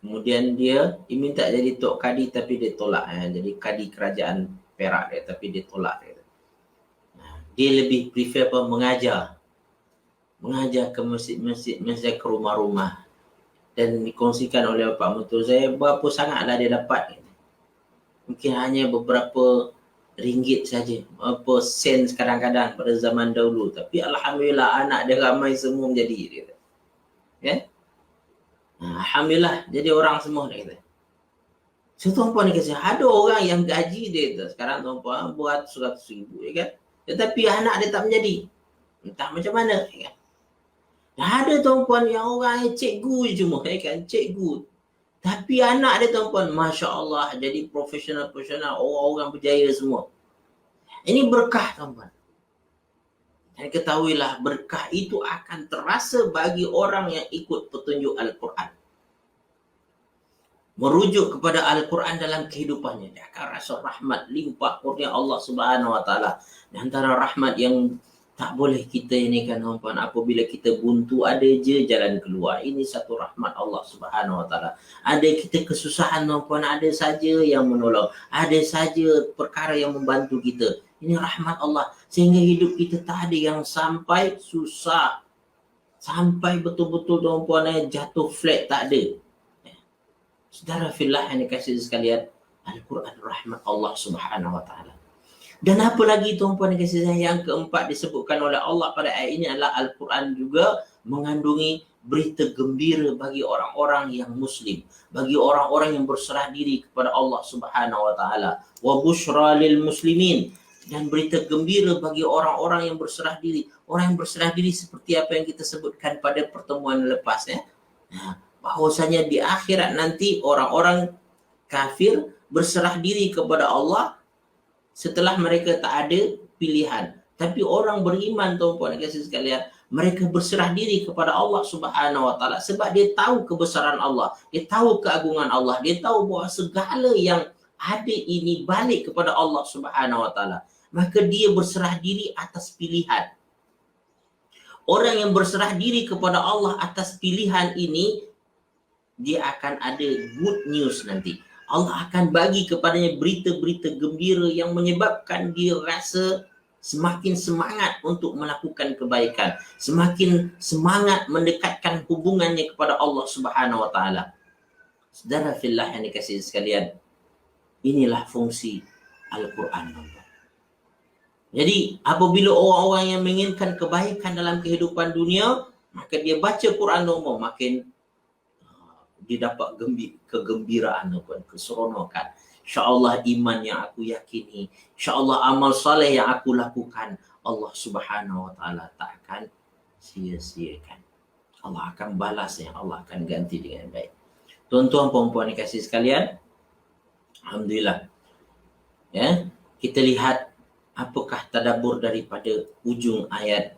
Kemudian dia minta jadi Tok Kadi tapi dia tolak. Jadi Kadi kerajaan Perak dia, tapi dia tolak. Dia lebih prefer apa? Mengajar ke masjid-masjid, ke rumah-rumah. Dan dikongsikan oleh bapa mertua saya, berapa sangatlah dia dapat. Mungkin hanya beberapa ringgit saja, berapa sen kadang-kadang pada zaman dahulu. Tapi Alhamdulillah anak dia ramai semua menjadi dia. Ya? Alhamdulillah jadi orang semua dia kata. So tuan-puan ni kata, ada orang yang gaji dia tu sekarang tuan-puan buat 100,000 ya kan. Tetapi anak dia tak menjadi. Entah macam mana ya kan. Dan ada tuan-puan yang orang cikgu je cuma ya kan, cikgu. Tapi anak dia tuan-puan, Masya Allah, jadi profesional, orang-orang berjaya semua. Ini berkah tuan-puan. Dan ketahuilah berkah itu akan terasa bagi orang yang ikut petunjuk Al-Quran. Merujuk kepada Al-Quran dalam kehidupannya. Dia akan rasa rahmat, limpah kurnia Allah Subhanahu wa taala. Di antara rahmat yang tak boleh kita ini kan tuan-puan, apabila kita buntu ada je jalan keluar. Ini satu rahmat Allah Subhanahu wa taala. Ada kita kesusahan tuan-puan, ada saja yang menolong. Ada saja perkara yang membantu kita. Ini rahmat Allah. Sehingga hidup kita tak ada yang sampai susah. Sampai betul-betul tuan-puan jatuh flat, tak ada. Saudara fillah yang dikasihi sekalian, Al-Quran rahmat Allah Subhanahu wa taala. Dan apa lagi tuan-puan yang kasih saya, yang keempat disebutkan oleh Allah pada ayat ini adalah Al-Quran juga mengandungi berita gembira bagi orang-orang yang muslim, bagi orang-orang yang berserah diri kepada Allah Subhanahu wa taala. Wa busyra lil muslimin, dan berita gembira bagi orang-orang yang berserah diri. Orang yang berserah diri seperti apa yang kita sebutkan pada pertemuan lepas ya. Bahwasanya di akhirat nanti orang-orang kafir berserah diri kepada Allah setelah mereka tak ada pilihan. Tapi orang beriman tuan-puan dan kasih sekalian, Mereka berserah diri kepada Allah Subhanahu wa taala sebab dia tahu kebesaran Allah, dia tahu keagungan Allah, dia tahu bahawa segala yang ada ini balik kepada Allah Subhanahu wa taala. Maka dia berserah diri atas pilihan. Orang yang berserah diri kepada Allah atas pilihan ini, dia akan ada good news nanti. Allah akan bagi kepadanya berita-berita gembira yang menyebabkan dia rasa semakin semangat untuk melakukan kebaikan, semakin semangat mendekatkan hubungannya kepada Allah Subhanahu wa taala. Saudara fillah yang dikasihi sekalian, inilah fungsi Al-Quran. Jadi apabila orang-orang yang menginginkan kebaikan dalam kehidupan dunia, maka dia baca Quran normal, makin dia dapat kegembiraan, keseronokan. InsyaAllah iman yang aku yakini, InsyaAllah amal saleh yang aku lakukan, Allah Subhanahu wa taala tak akan sia-siakan. Allah akan balas, yang Allah akan ganti dengan baik. Tuan-tuan puan-puan dikasihi sekalian, alhamdulillah. Ya, kita lihat apakah tadabbur daripada ujung ayat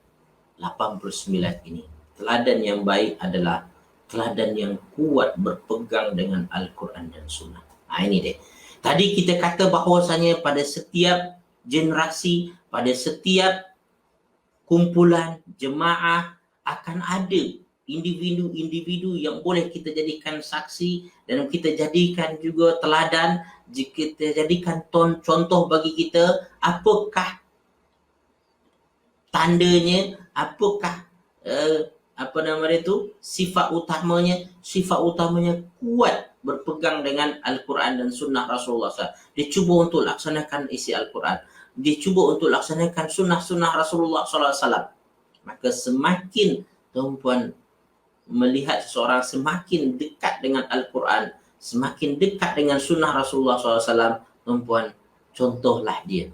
89 ini. Teladan yang baik adalah teladan yang kuat berpegang dengan Al-Quran dan Sunnah. Ini dia. Tadi kita kata bahawasanya pada setiap generasi, pada setiap kumpulan jemaah akan ada individu-individu yang boleh kita jadikan saksi dan kita jadikan juga teladan, jika kita jadikan contoh bagi kita apakah tandanya, apakah sifat utamanya kuat berpegang dengan Al-Quran dan Sunnah Rasulullah SAW. Dia cuba untuk laksanakan isi Al-Quran, dia cuba untuk laksanakan sunnah-sunnah Rasulullah SAW. Maka semakin tuan-puan melihat seseorang semakin dekat dengan Al-Quran, semakin dekat dengan sunnah Rasulullah SAW, tuan-puan, contohlah dia.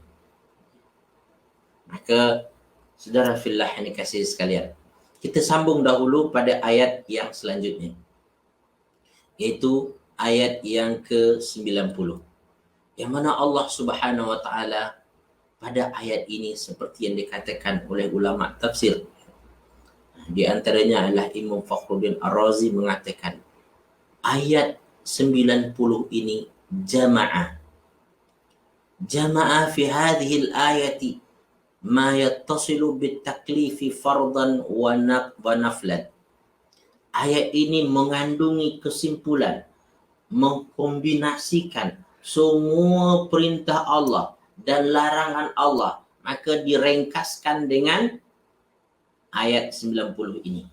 Maka saudara fillah yang dikasihi sekalian, kita sambung dahulu pada ayat yang selanjutnya, iaitu ayat yang ke-90, yang mana Allah Subhanahu wa taala pada ayat ini seperti yang dikatakan oleh ulama tafsir, di antaranya adalah Imam Fakhruddin Ar-Razi mengatakan ayat 90 ini jama'ah fi hadhihi al-ayati ma yattasilu bitaklifi fardan wa naflan. Ayat ini mengandungi kesimpulan, mengkombinasikan semua perintah Allah dan larangan Allah, maka direngkaskan dengan ayat 90 ini.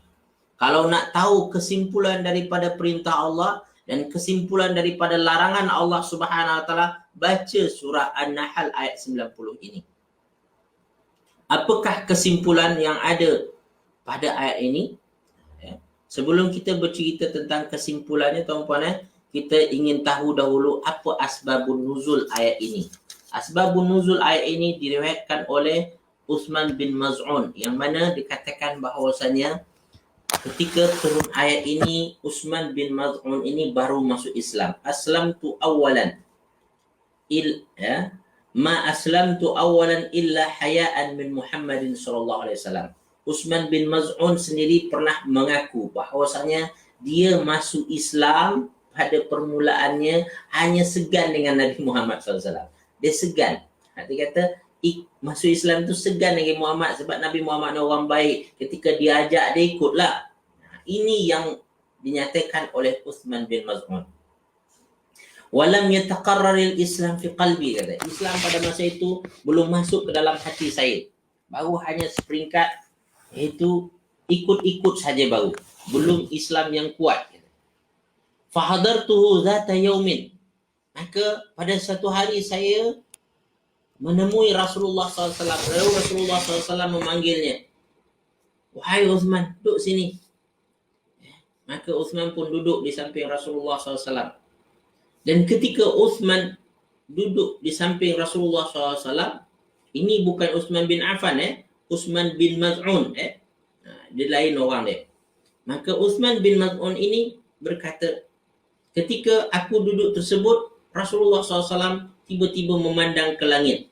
Kalau nak tahu kesimpulan daripada perintah Allah dan kesimpulan daripada larangan Allah Subhanahu wa taala, baca surah An-Nahl ayat 90 ini. Apakah kesimpulan yang ada pada ayat ini? Sebelum kita bercerita tentang kesimpulannya, tuan-puan, kita ingin tahu dahulu apa asbabun nuzul ayat ini. Asbabun nuzul ayat ini diriwayatkan oleh Uthman bin Maz'un, yang mana dikatakan bahawasanya ketika turun ayat ini, Uthman bin Maz'un ini baru masuk Islam. Aslamtu awalan ma aslamtu awalan illa hayaan min Muhammadin sallallahu alaihi wasallam. Uthman bin Maz'un sendiri pernah mengaku bahawasanya dia masuk Islam pada permulaannya hanya segan dengan Nabi Muhammad SAW. Dia segan. Dia kata masuk Islam tu segan dengan Muhammad sebab Nabi Muhammad ni orang baik. Ketika dia ajak, dia ikutlah. Ini yang dinyatakan oleh Uthman bin Maz'un. Walam yataqarraril Islam fi qalbi, kata. Islam pada masa itu belum masuk ke dalam hati saya. Baru hanya seperingkat, iaitu ikut-ikut saja baru. Belum Islam yang kuat. Fahadartuhu zata yaumin. Maka pada satu hari saya menemui Rasulullah SAW. Lalu Rasulullah SAW memanggilnya. Wahai Uthman, duduk sini. Maka Uthman pun duduk di samping Rasulullah SAW. Dan ketika Uthman duduk di samping Rasulullah SAW, ini bukan Uthman bin Affan, Uthman bin Maz'un, dia lain orang dia. Maka Uthman bin Maz'un ini berkata, ketika aku duduk tersebut, Rasulullah SAW tiba-tiba memandang ke langit.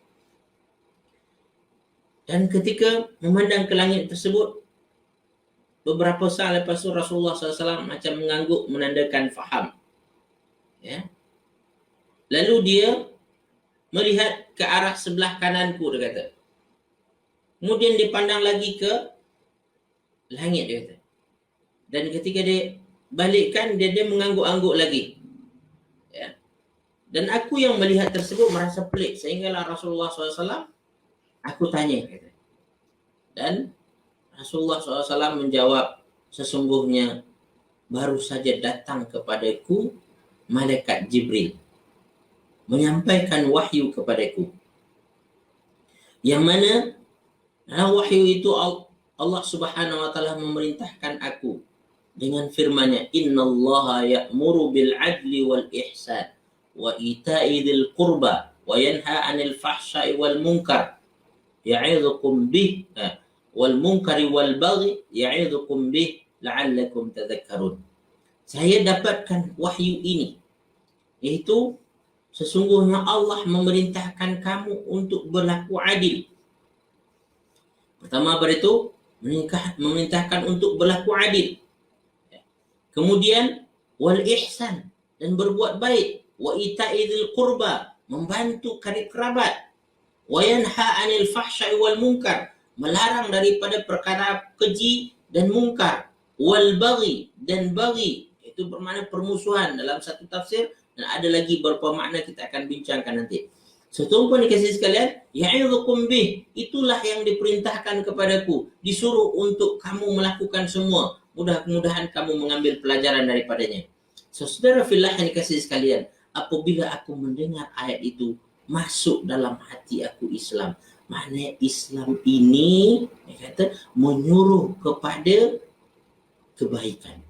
Dan ketika memandang ke langit tersebut, beberapa saat lepas tu Rasulullah SAW macam mengangguk menandakan faham. Ya. Lalu dia melihat ke arah sebelah kananku, dia kata. Kemudian dia pandang lagi ke langit, dia kata. Dan ketika dia balikkan, dia mengangguk-angguk lagi. Ya. Dan aku yang melihat tersebut merasa pelik. Sehinggalah Rasulullah SAW, aku tanya. Kata. Dan Rasulullah SAW menjawab, sesungguhnya baru saja datang kepadaku malaikat Jibril. Menyampaikan wahyu kepadaku. Yang mana wahyu itu Allah Subhanahu wa taala memerintahkan aku dengan firman-Nya, innallaha ya'muru bil adli wal ihsan wa ita'i dzil qurba wa yanha 'anil fahsya'i wal munkar ya'idzukum bih wal munkari wal baghi ya'idzukum bih la'allakum tadhakkarun. Saya dapatkan wahyu ini, yaitu sesungguhnya Allah memerintahkan kamu untuk berlaku adil. Pertama itu memerintahkan untuk berlaku adil. Kemudian wal ihsan, dan berbuat baik, wa ita'i dzil qurba, membantu karib kerabat, wa yanha 'anil fahsya'i wal munkar, melarang daripada perkara keji dan mungkar, wal baghi, dan baghi itu bermakna permusuhan dalam satu tafsir, dan ada lagi beberapa makna kita akan bincangkan nanti. Tuan-tuan dikasih sekalian, ya'idzukum bih, itulah yang diperintahkan kepadaku, disuruh untuk kamu melakukan semua. Mudah-mudahan kamu mengambil pelajaran daripadanya. Saudara fillah yang dikasih sekalian, apabila aku mendengar ayat itu, masuk dalam hati aku Islam. Maknanya Islam ini, dia kata, menyuruh kepada kebaikan.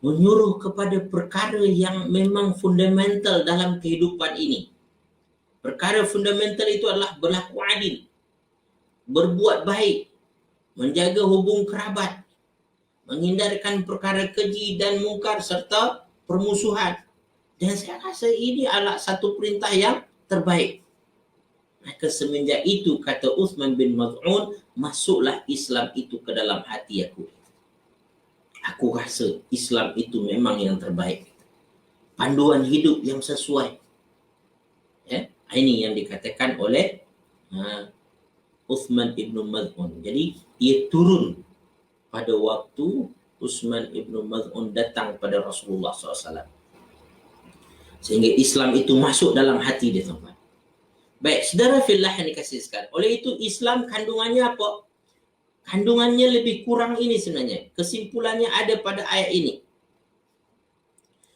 Menyuruh kepada perkara yang memang fundamental dalam kehidupan ini. Perkara fundamental itu adalah berlaku adil, berbuat baik, menjaga hubung kerabat, menghindarkan perkara keji dan mungkar serta permusuhan. Dan saya rasa ini adalah satu perintah yang terbaik. Maka semenjak itu, kata Uthman bin Maz'un, masuklah Islam itu ke dalam hati aku. Aku rasa Islam itu memang yang terbaik. Panduan hidup yang sesuai. Ya, ini yang dikatakan oleh Uthman ibn Maz'un. Jadi ia turun pada waktu Uthman ibn Maz'un datang pada Rasulullah SAW. Sehingga Islam itu masuk dalam hati dia, tuan-tuan. Baik, saudara fillah yang dikasihkan. Oleh itu Islam kandungannya apa? Kandungannya lebih kurang ini sebenarnya. Kesimpulannya ada pada ayat ini.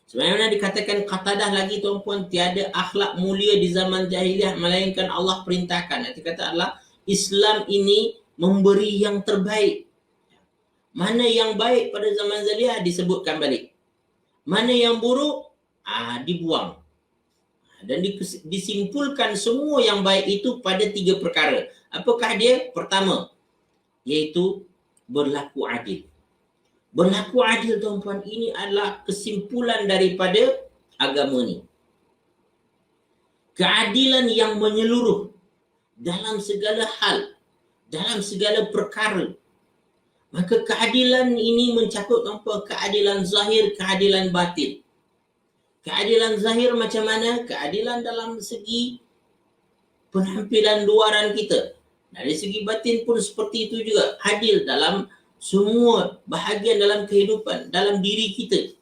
Sebenarnya dikatakan Qatadah lagi, tuan-puan, tiada akhlak mulia di zaman jahiliah melainkan Allah perintahkan. Nanti kata Allah, Islam ini memberi yang terbaik. Mana yang baik pada zaman jahiliah disebutkan balik. Mana yang buruk dibuang. Dan disimpulkan semua yang baik itu pada 3 perkara. Apakah dia? Pertama, yaitu berlaku adil. Berlaku adil, tuan-tuan, ini adalah kesimpulan daripada agama ini. Keadilan yang menyeluruh dalam segala hal, dalam segala perkara. Maka keadilan ini mencakup, tuan-tuan, keadilan zahir, keadilan batin. Keadilan zahir macam mana? Keadilan dalam segi penampilan luaran kita. Dari segi batin pun seperti itu juga. Adil dalam semua bahagian dalam kehidupan, dalam diri kita.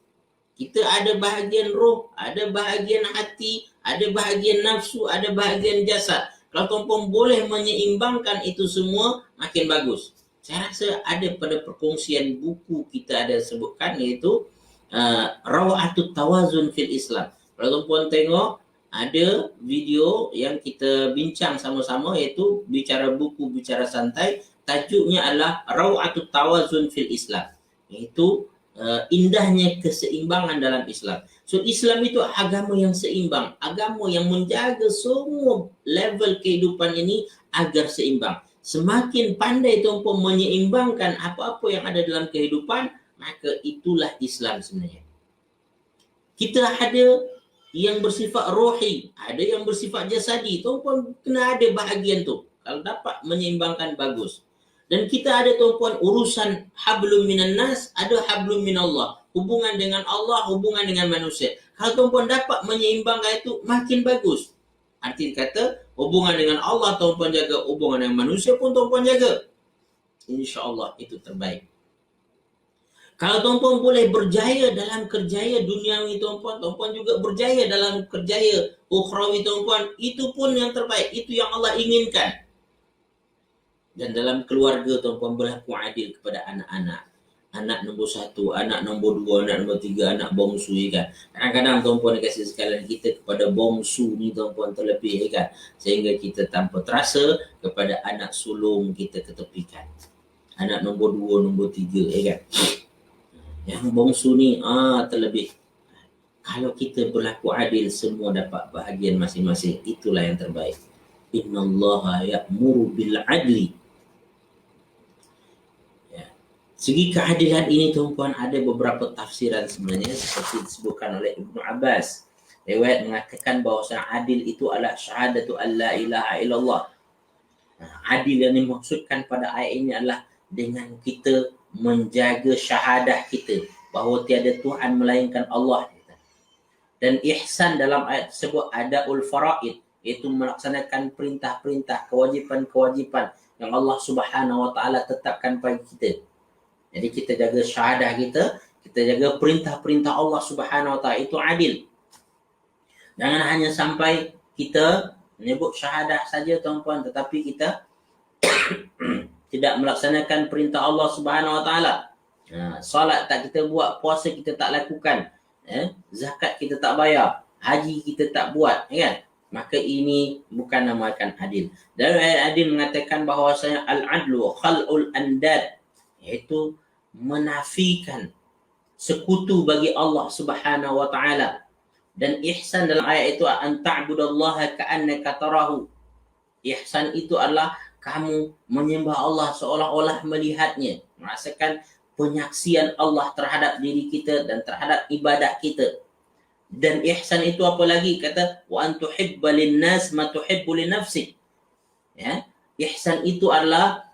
Kita ada bahagian roh, ada bahagian hati, ada bahagian nafsu, ada bahagian jasad. Kalau tuan-puan boleh menyeimbangkan itu semua, makin bagus. Saya rasa ada pada perkongsian buku kita ada sebutkan, iaitu Rawatut Tawazun fil Islam. Kalau tuan-puan tengok, ada video yang kita bincang sama-sama, iaitu bicara buku, bicara santai. Tajuknya adalah Rawatut Tawazun fil Islam. Iaitu indahnya keseimbangan dalam Islam. So Islam itu agama yang seimbang, agama yang menjaga semua level kehidupan ini agar seimbang. Semakin pandai tuan-puan menyeimbangkan apa-apa yang ada dalam kehidupan, maka itulah Islam sebenarnya. Kita ada yang bersifat rohi, ada yang bersifat jasadi. Tuan-puan kena ada bahagian tu. Kalau dapat menyeimbangkan, bagus. Dan kita ada tuan-puan urusan hablum minan nas, ada hablum minallah. Hubungan dengan Allah, hubungan dengan manusia. Kalau tuan-puan dapat menyeimbangkan itu, makin bagus. Arti kata, hubungan dengan Allah tuan-puan jaga, hubungan dengan manusia pun tuan-puan jaga. InsyaAllah itu terbaik. Kalau tuan-puan boleh berjaya dalam kerjaya duniawi tuan-puan, tuan-puan juga berjaya dalam kerjaya ukhrawi tuan-puan, itu pun yang terbaik. Itu yang Allah inginkan. Dan dalam keluarga tuan-puan berlaku adil kepada anak-anak. Anak nombor 1, anak nombor 2, anak nombor 3, anak bongsu, ya kan. Kadang-kadang tuan-puan kasih sekalian kita kepada bongsu ni tuan-puan terlebih, ya kan. Sehingga kita tanpa terasa kepada anak sulung kita ketepikan. Anak nombor 2, nombor 3, ya kan. Yang bongsu ni terlebih. Kalau kita berlaku adil, semua dapat bahagian masing-masing. Itulah yang terbaik. Innallaha ya'muru bil adli. Segi keadilan ini tuan-puan ada beberapa tafsiran sebenarnya seperti disebutkan oleh Ibnu Abbas. Riwayat mengatakan bahawa adil itu adalah syahadatu an la ilaha illallah. Adil yang dimaksudkan pada ayat ini adalah dengan kita menjaga syahadah kita bahawa tiada Tuhan melainkan Allah. Dan ihsan dalam ayat tersebut adaul faraid, iaitu melaksanakan perintah-perintah, kewajipan-kewajipan yang Allah Subhanahu wa taala tetapkan bagi kita. Jadi kita jaga syahadah kita jaga perintah-perintah Allah Subhanahu wa taala, itu adil. Jangan hanya sampai kita menyebut syahadah saja tuan-puan, tetapi kita tidak melaksanakan perintah Allah Subhanahu wa taala. Solat tak kita buat, puasa kita tak lakukan, zakat kita tak bayar, haji kita tak buat, kan? Maka ini bukan namakan adil. Dan ayat adil mengatakan bahawasanya al-adlu khal'ul andad, iaitu menafikan sekutu bagi Allah Subhanahu wa taala. Dan ihsan dalam ayat itu an ta'budallaha ka'annaka tarahu. Ihsan itu adalah kamu menyembah Allah seolah-olah melihatnya, merasakan penyaksian Allah terhadap diri kita dan terhadap ibadat kita. Dan ihsan itu apa lagi? Kata wa an tuhibba lin-nas ma tuhibbu li nafsik. Ya, ihsan itu adalah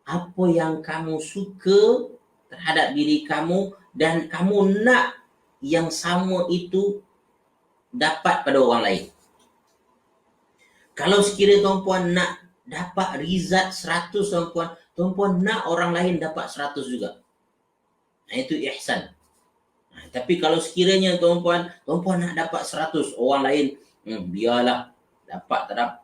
apa yang kamu suka terhadap diri kamu dan kamu nak yang sama itu dapat pada orang lain. Kalau sekiranya tuan-puan nak dapat rizat 100 tuan-puan, tuan-puan nak orang lain dapat 100 juga. Itu ihsan. Tapi kalau sekiranya tuan-puan nak dapat 100, orang lain biarlah dapat tak dapat,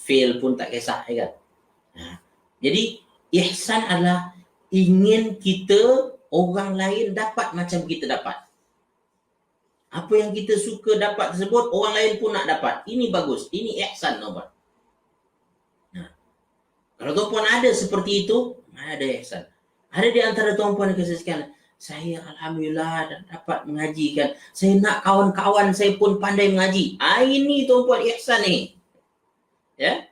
fail pun tak kisah, ya kan. Jadi ihsan adalah ingin kita orang lain dapat macam kita dapat. Apa yang kita suka dapat tersebut, orang lain pun nak dapat. Ini bagus. Ini ihsan, tuan-puan. Kalau tuan-puan ada seperti itu, ada ihsan. Ada di antara tuan-puan yang kasihkan, saya alhamdulillah dapat mengaji kan. Saya nak kawan-kawan saya pun pandai mengaji. Ini tuan-puan ihsan ni. Ya?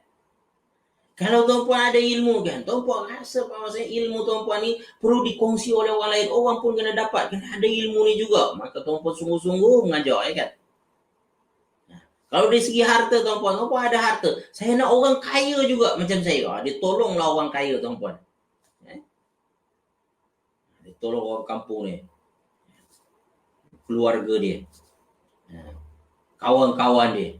Kalau tuan-puan ada ilmu kan, tuan-puan rasa bahawasanya ilmu tuan-puan ni perlu dikongsi oleh orang lain. Orang pun kena dapat, kena ada ilmu ni juga. Maka tuan-puan sungguh-sungguh mengajar, ya kan. Kalau dari segi harta tuan-puan ada harta. Saya nak orang kaya juga macam saya. Dia tolonglah orang kaya tuan-puan. Dia tolong orang kampung ni. Keluarga dia. Kawan-kawan dia.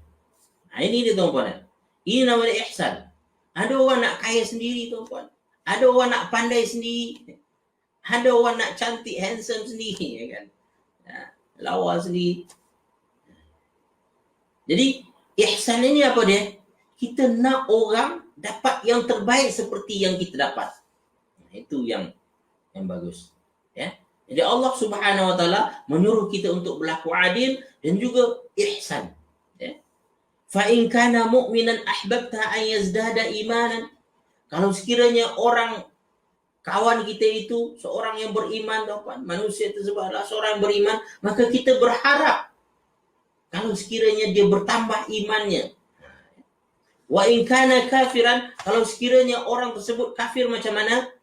Ini dia tuan-puan. Ini namanya ihsan. Ada orang nak kaya sendiri tuan-puan. Ada orang nak pandai sendiri. Ada orang nak cantik, handsome sendiri, ya kan. Lawa sendiri. Jadi ihsan ini apa dia? Kita nak orang dapat yang terbaik seperti yang kita dapat. Itu yang bagus. Ya. Jadi Allah Subhanahu wa taala menyuruh kita untuk berlaku adil dan juga ihsan. Fa in kana mu'minan ahbabta an yazdada imanan. Kalau sekiranya orang kawan kita itu seorang yang beriman, manusia tersebut adalah seorang yang beriman, maka kita berharap kalau sekiranya dia bertambah imannya. Wa in kana kafiran, kalau sekiranya orang tersebut kafir macam mana?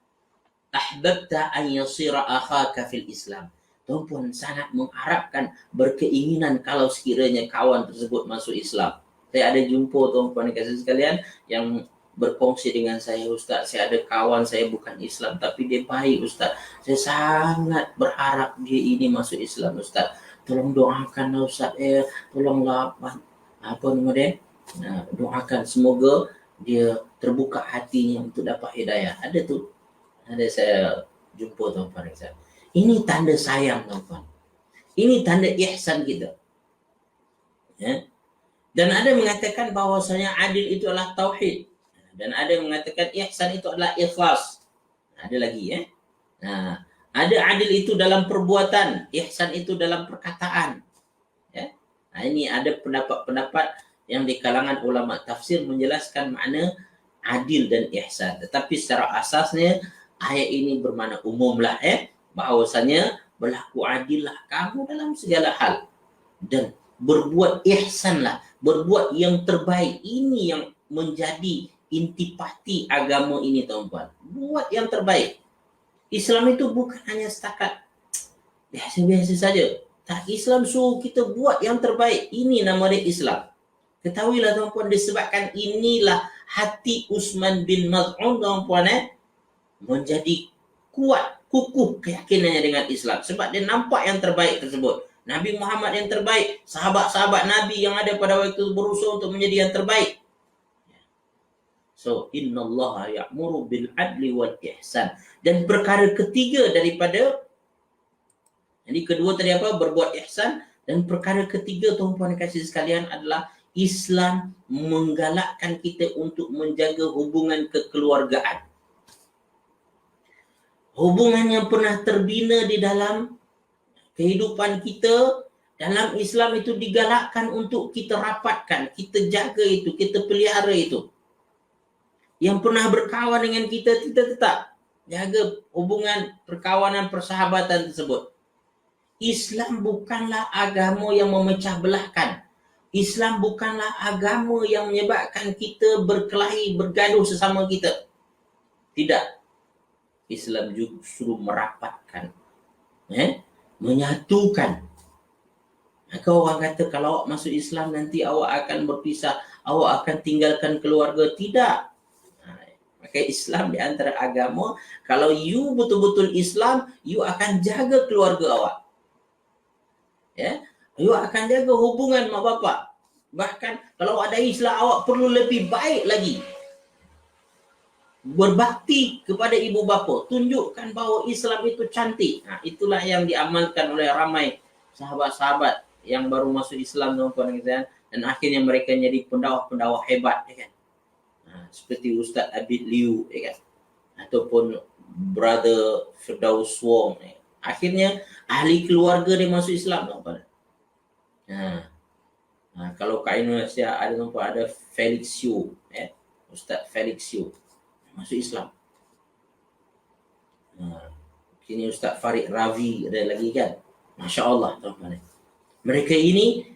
Ahbabta an yasira akhaka fil Islam. Tuan-puan sangat mengharapkan, berkeinginan kalau sekiranya kawan tersebut masuk Islam. Saya ada jumpa tuan-puan kasih sekalian yang berkongsi dengan saya, Ustaz, saya ada kawan saya bukan Islam tapi dia baik, Ustaz. Saya sangat berharap dia ini masuk Islam, Ustaz. Tolong doakanlah, Ustaz. Tolonglah apa nama dia? Doakan semoga dia terbuka hatinya untuk dapat hidayah. Ada saya jumpa tuan-tuan. Ini tanda sayang, tuan-tuan. Ini tanda ihsan kita. Ya. Dan ada mengatakan bahawasanya adil itu adalah tauhid. Dan ada mengatakan ihsan itu adalah ikhlas. Ada lagi ya. Nah, ada adil itu dalam perbuatan, ihsan itu dalam perkataan. Ya. Nah, ini ada pendapat-pendapat yang di kalangan ulama tafsir menjelaskan makna adil dan ihsan. Tetapi secara asasnya ayat ini bermakna umumlah bahawasanya berlaku adillah kamu dalam segala hal dan berbuat ihsanlah, berbuat yang terbaik. Ini yang menjadi intipati agama ini, tuan-tuan. Buat yang terbaik. Islam itu bukan hanya setakat biasa-biasa saja. Tak, Islam suruh kita buat yang terbaik. Ini nama dia Islam. Ketahuilah, tuan-puan, disebabkan inilah hati Utsman bin Maz'un, tuan-puan, menjadi kuat, kukuh keyakinannya dengan Islam. Sebab dia nampak yang terbaik tersebut. Nabi Muhammad yang terbaik, sahabat-sahabat Nabi yang ada pada waktu itu berusaha untuk menjadi yang terbaik. So, innallaha ya'muru bil adli wal ihsan. Dan perkara ketiga daripada, jadi kedua tadi apa? Berbuat ihsan. Dan perkara ketiga, tuan-puan kasih sekalian, adalah Islam menggalakkan kita untuk menjaga hubungan kekeluargaan. Hubungan yang pernah terbina di dalam kehidupan kita, dalam Islam itu digalakkan untuk kita rapatkan, kita jaga itu, kita pelihara itu. Yang pernah berkawan dengan kita tetap jaga hubungan perkawanan persahabatan tersebut. Islam bukanlah agama yang memecah belahkan. Islam bukanlah agama yang menyebabkan kita berkelahi, bergaduh sesama kita. Tidak. Islam justru merapatkan, menyatukan. Maka orang kata kalau awak masuk Islam nanti awak akan berpisah, awak akan tinggalkan keluarga. Tidak. Maka Islam di antara agama, kalau you betul-betul Islam, you akan jaga keluarga awak. Ya, you akan jaga hubungan mak bapak. Bahkan kalau ada Islam, awak perlu lebih baik lagi. Berbakti kepada ibu bapa, tunjukkan bahawa Islam itu cantik. Nah, itulah yang diamalkan oleh ramai sahabat-sahabat yang baru masuk Islam, tuan-tuan, dan akhirnya mereka jadi pendakwah-pendakwah hebat, ya kan? Nah, seperti Ustaz Abid Liu, ya kan? Ataupun Brother Firdaus Wong, ya. Akhirnya ahli keluarga dia masuk Islam, tuan-tuan. Nah, kalau kat Indonesia ada Felix Yu, ya, Ustaz Felix Yu masuk Islam. Kini Ustaz Farid Ravi ada lagi kan. Masya Allah, tuan-tuan. Mereka ini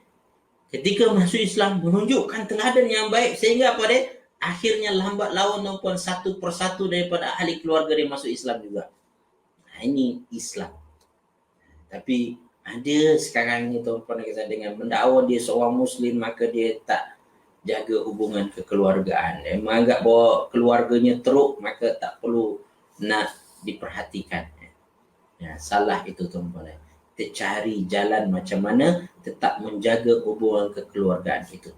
ketika masuk Islam menunjukkan teladan yang baik sehingga pada akhirnya lambat laun, tuan-tuan, satu persatu daripada ahli keluarga dia masuk Islam juga. Nah, ini Islam. Tapi ada sekarang ni, tuan-tuan, dengan mendakwa dia seorang Muslim, maka dia tak jaga hubungan kekeluargaan. Dia menganggap bahawa keluarganya teruk, maka tak perlu nak diperhatikan. Ya, salah itu, tuan-tuan. Kita cari jalan macam mana tetap menjaga hubungan kekeluargaan itu.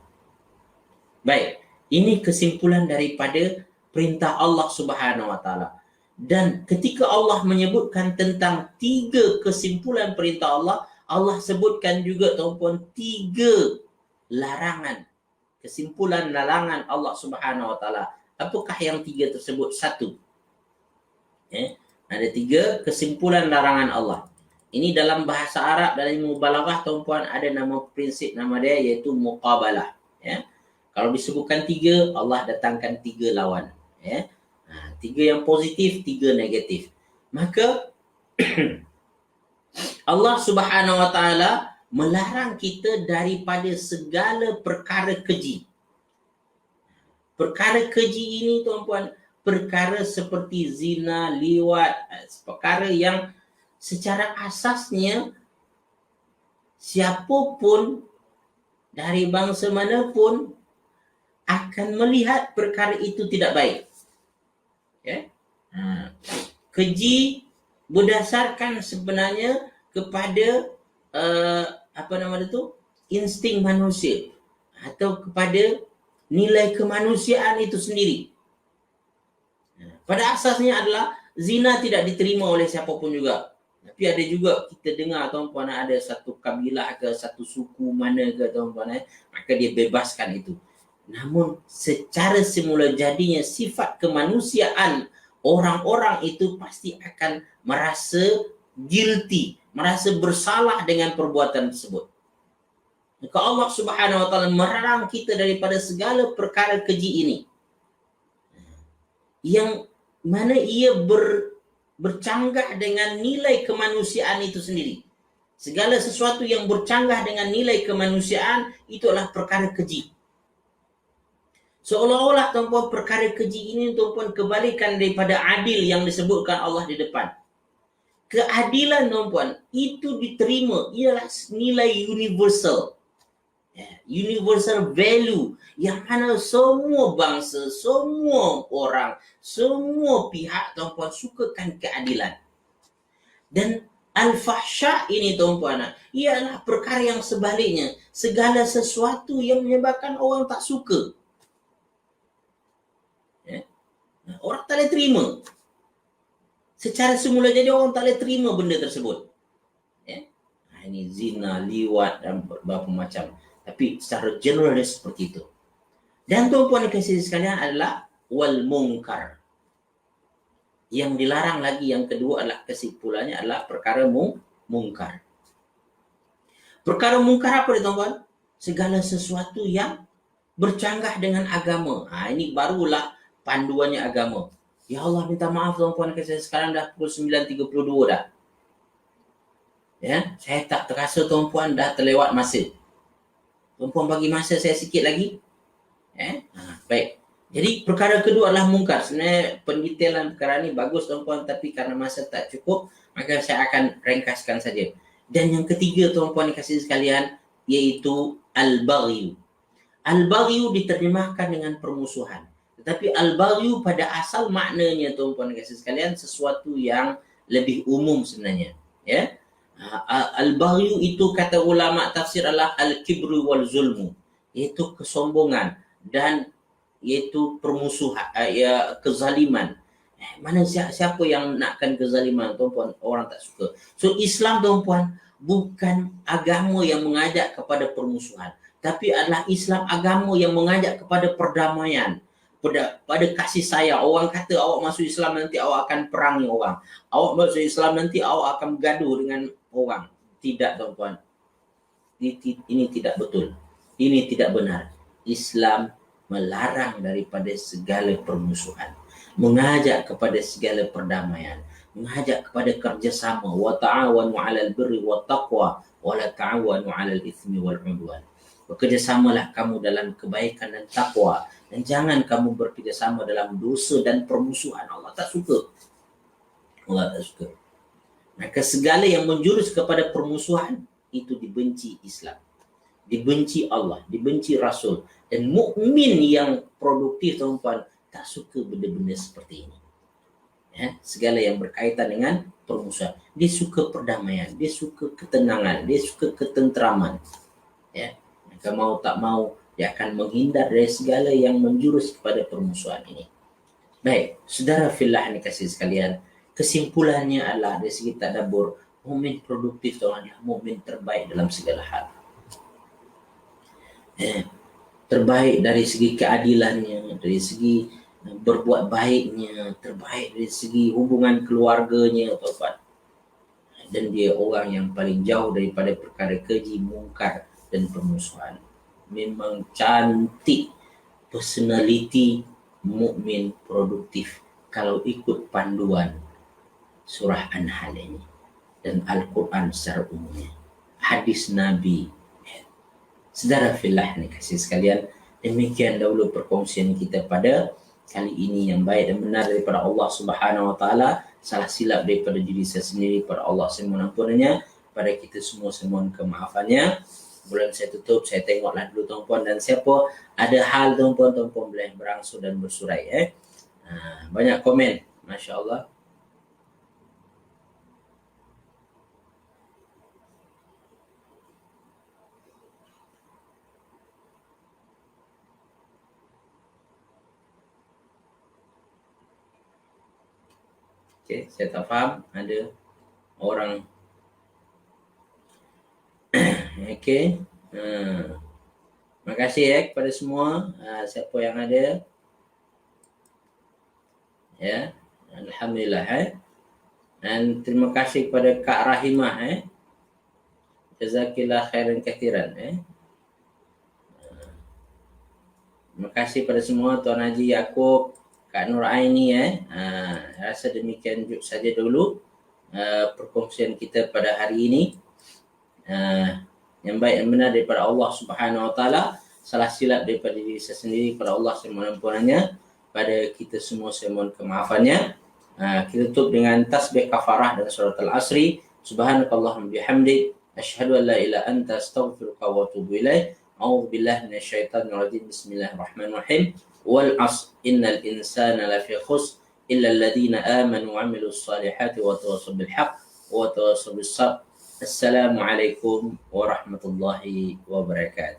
Baik, ini kesimpulan daripada perintah Allah Subhanahu Wa Taala. Dan ketika Allah menyebutkan tentang 3 kesimpulan perintah Allah, Allah sebutkan juga, tuan-tuan, 3 larangan. Kesimpulan larangan Allah Subhanahu Wa Taala. Apakah yang 3 tersebut? 1. Ada 3 kesimpulan larangan Allah. Ini dalam bahasa Arab, dalam mubalaghah, tuan-puan, ada nama prinsip, nama dia iaitu muqabalah. Ya. Kalau disebutkan 3, Allah datangkan 3 lawan. Ya. 3 yang positif, 3 negatif. Maka Allah Subhanahu Wa Taala melarang kita daripada segala perkara keji. Perkara keji ini, tuan-puan, perkara seperti zina, liwat, perkara yang secara asasnya siapapun dari bangsa manapun akan melihat perkara itu tidak baik. Ya. Keji berdasarkan sebenarnya kepada insting manusia atau kepada nilai kemanusiaan itu sendiri. Pada asasnya adalah zina tidak diterima oleh siapapun juga. Tapi ada juga kita dengar tuan-puan, ada satu kabilah ke satu suku mana ke tuan-puan, maka dia bebaskan itu. Namun secara semula jadinya sifat kemanusiaan orang-orang itu pasti akan merasa guilty, merasa bersalah dengan perbuatan tersebut. Maka Allah Subhanahu wa taala melarang kita daripada segala perkara keji ini. Yang mana ia bercanggah dengan nilai kemanusiaan itu sendiri. Segala sesuatu yang bercanggah dengan nilai kemanusiaan itu adalah perkara keji. Seolah-olah tuan-puan perkara keji ini tuan-puan kebalikan daripada adil yang disebutkan Allah di depan. Keadilan tuan-puan itu diterima ialah nilai universal. Universal value yang mana semua bangsa, semua orang, semua pihak tuan-puan sukakan keadilan. Dan al-fahsya ini tuan-puan ialah perkara yang sebaliknya, segala sesuatu yang menyebabkan orang tak suka. Orang tak boleh terima. Secara semula jadi orang tak boleh terima benda tersebut. Ini zina, liwat dan beberapa macam. Tapi secara general seperti itu. Dan tuan-puan dikasihi sekalian adalah wal munkar. Yang dilarang lagi yang kedua adalah kesimpulannya adalah perkara mungkar. Perkara mungkar apa tuan-puan? Segala sesuatu yang bercanggah dengan agama. Ini barulah panduannya agama. Ya Allah minta maaf tuan-puan, sekarang dah pukul 9.32 dah. Ya, saya tak terasa tuan-puan dah terlewat masa. Tuan-puan bagi masa saya sikit lagi. Baik. Jadi perkara kedua adalah mungkar. Sebenarnya pendetailan perkara ni bagus tuan-puan, tapi karena masa tak cukup, maka saya akan ringkaskan saja. Dan yang ketiga tuan-puan dikasihi sekalian, iaitu al-baghyu. Al-baghyu diterjemahkan dengan permusuhan. Tetapi al-baghyu pada asal maknanya tuan-puan dikasihi sekalian sesuatu yang lebih umum sebenarnya. Ya. Al-baghyu itu kata ulama tafsir adalah al-kibru wal zulmu, iaitu kesombongan dan iaitu permusuhan, kezaliman. Mana siapa yang nakkan kezaliman tuan-puan? Orang tak suka. So Islam tuan-puan bukan agama yang mengajak kepada permusuhan, tapi adalah Islam agama yang mengajak kepada perdamaian, pada kasih sayang. Orang kata awak masuk Islam nanti awak akan perangi orang. Awak masuk Islam nanti awak akan bergaduh dengan orang. Tidak tuan-puan. Ini tidak betul. Ini tidak benar. Islam melarang daripada segala permusuhan, mengajak kepada segala perdamaian, mengajak kepada kerjasama. Wa ta'awanu 'alal birri wat taqwa wa la ta'awanu 'alal itsmi wal 'udwan. Bekerjasamalah kamu dalam kebaikan dan takwa, dan jangan kamu bekerjasama dalam dosa dan permusuhan. Allah tak suka. Allah tak suka. Maka segala yang menjurus kepada permusuhan itu dibenci Islam, dibenci Allah, dibenci Rasul. Dan mukmin yang produktif tuan-puan tak suka benda-benda seperti ini. Segala yang berkaitan dengan permusuhan. Dia suka perdamaian, dia suka ketenangan, dia suka ketenteraman. Maka mau tak mau dia akan menghindar dari segala yang menjurus kepada permusuhan ini. Baik, saudara fillah ni kasih sekalian, kesimpulannya adalah dari segi tadabbur, mukmin produktif tuan-tuan, mukmin terbaik dalam segala hal. Terbaik dari segi keadilannya, dari segi berbuat baiknya, terbaik dari segi hubungan keluarganya tuan-tuan. Dan dia orang yang paling jauh daripada perkara keji, mungkar dan permusuhan. Memang cantik personality mukmin produktif kalau ikut panduan surah An-Nahl ini dan Al-Quran secara umumnya, hadis Nabi. Saudara fillah ni kasih sekalian, demikian dahulu perkongsian kita pada kali ini yang baik dan benar daripada Allah Subhanahu wa taala, salah silap daripada diri saya sendiri pada Allah saya mohon ampunannya, pada kita semua saya mohon kemaafannya. Sebelum saya tutup, saya tengoklah dulu tuan-puan dan siapa ada hal tuan-puan boleh berangsur dan bersurai. Banyak komen, Masya Allah. Okay, saya tak faham ada orang. Okay. Terima kasih kepada semua siapa yang ada. Ya, alhamdulillah. Dan terima kasih kepada Kak Rahimah. Jazakillah khairan kathiran. Terima kasih pada semua Tuan Haji Yaakob, Kak Nur Aini. Rasa demikian saja dulu perkongsian kita pada hari ini. Yang baik dan benar daripada Allah Subhanahu Wa Taala, salah silap daripada diri saya sendiri, pada Allah saya mohon ampunannya, pada kita semua saya mohon kemaafannya. Kita tutup dengan tasbih kafarah dan surat al-asri. Subhanakallahumma bihamdik, asyhadu an la ilaha anta astaghfiruka wa atubu ilaik. A'udzu billahi minasyaitonir rajim. Bismillahirrahmanirrahim. Wal 'asr innal insana lafi khusr illa alladhina amanu wa 'amilus salihati wa tawassaw bil haqq wa tawassaw bis sabr. Assalamualaikum warahmatullahi wabarakatuh.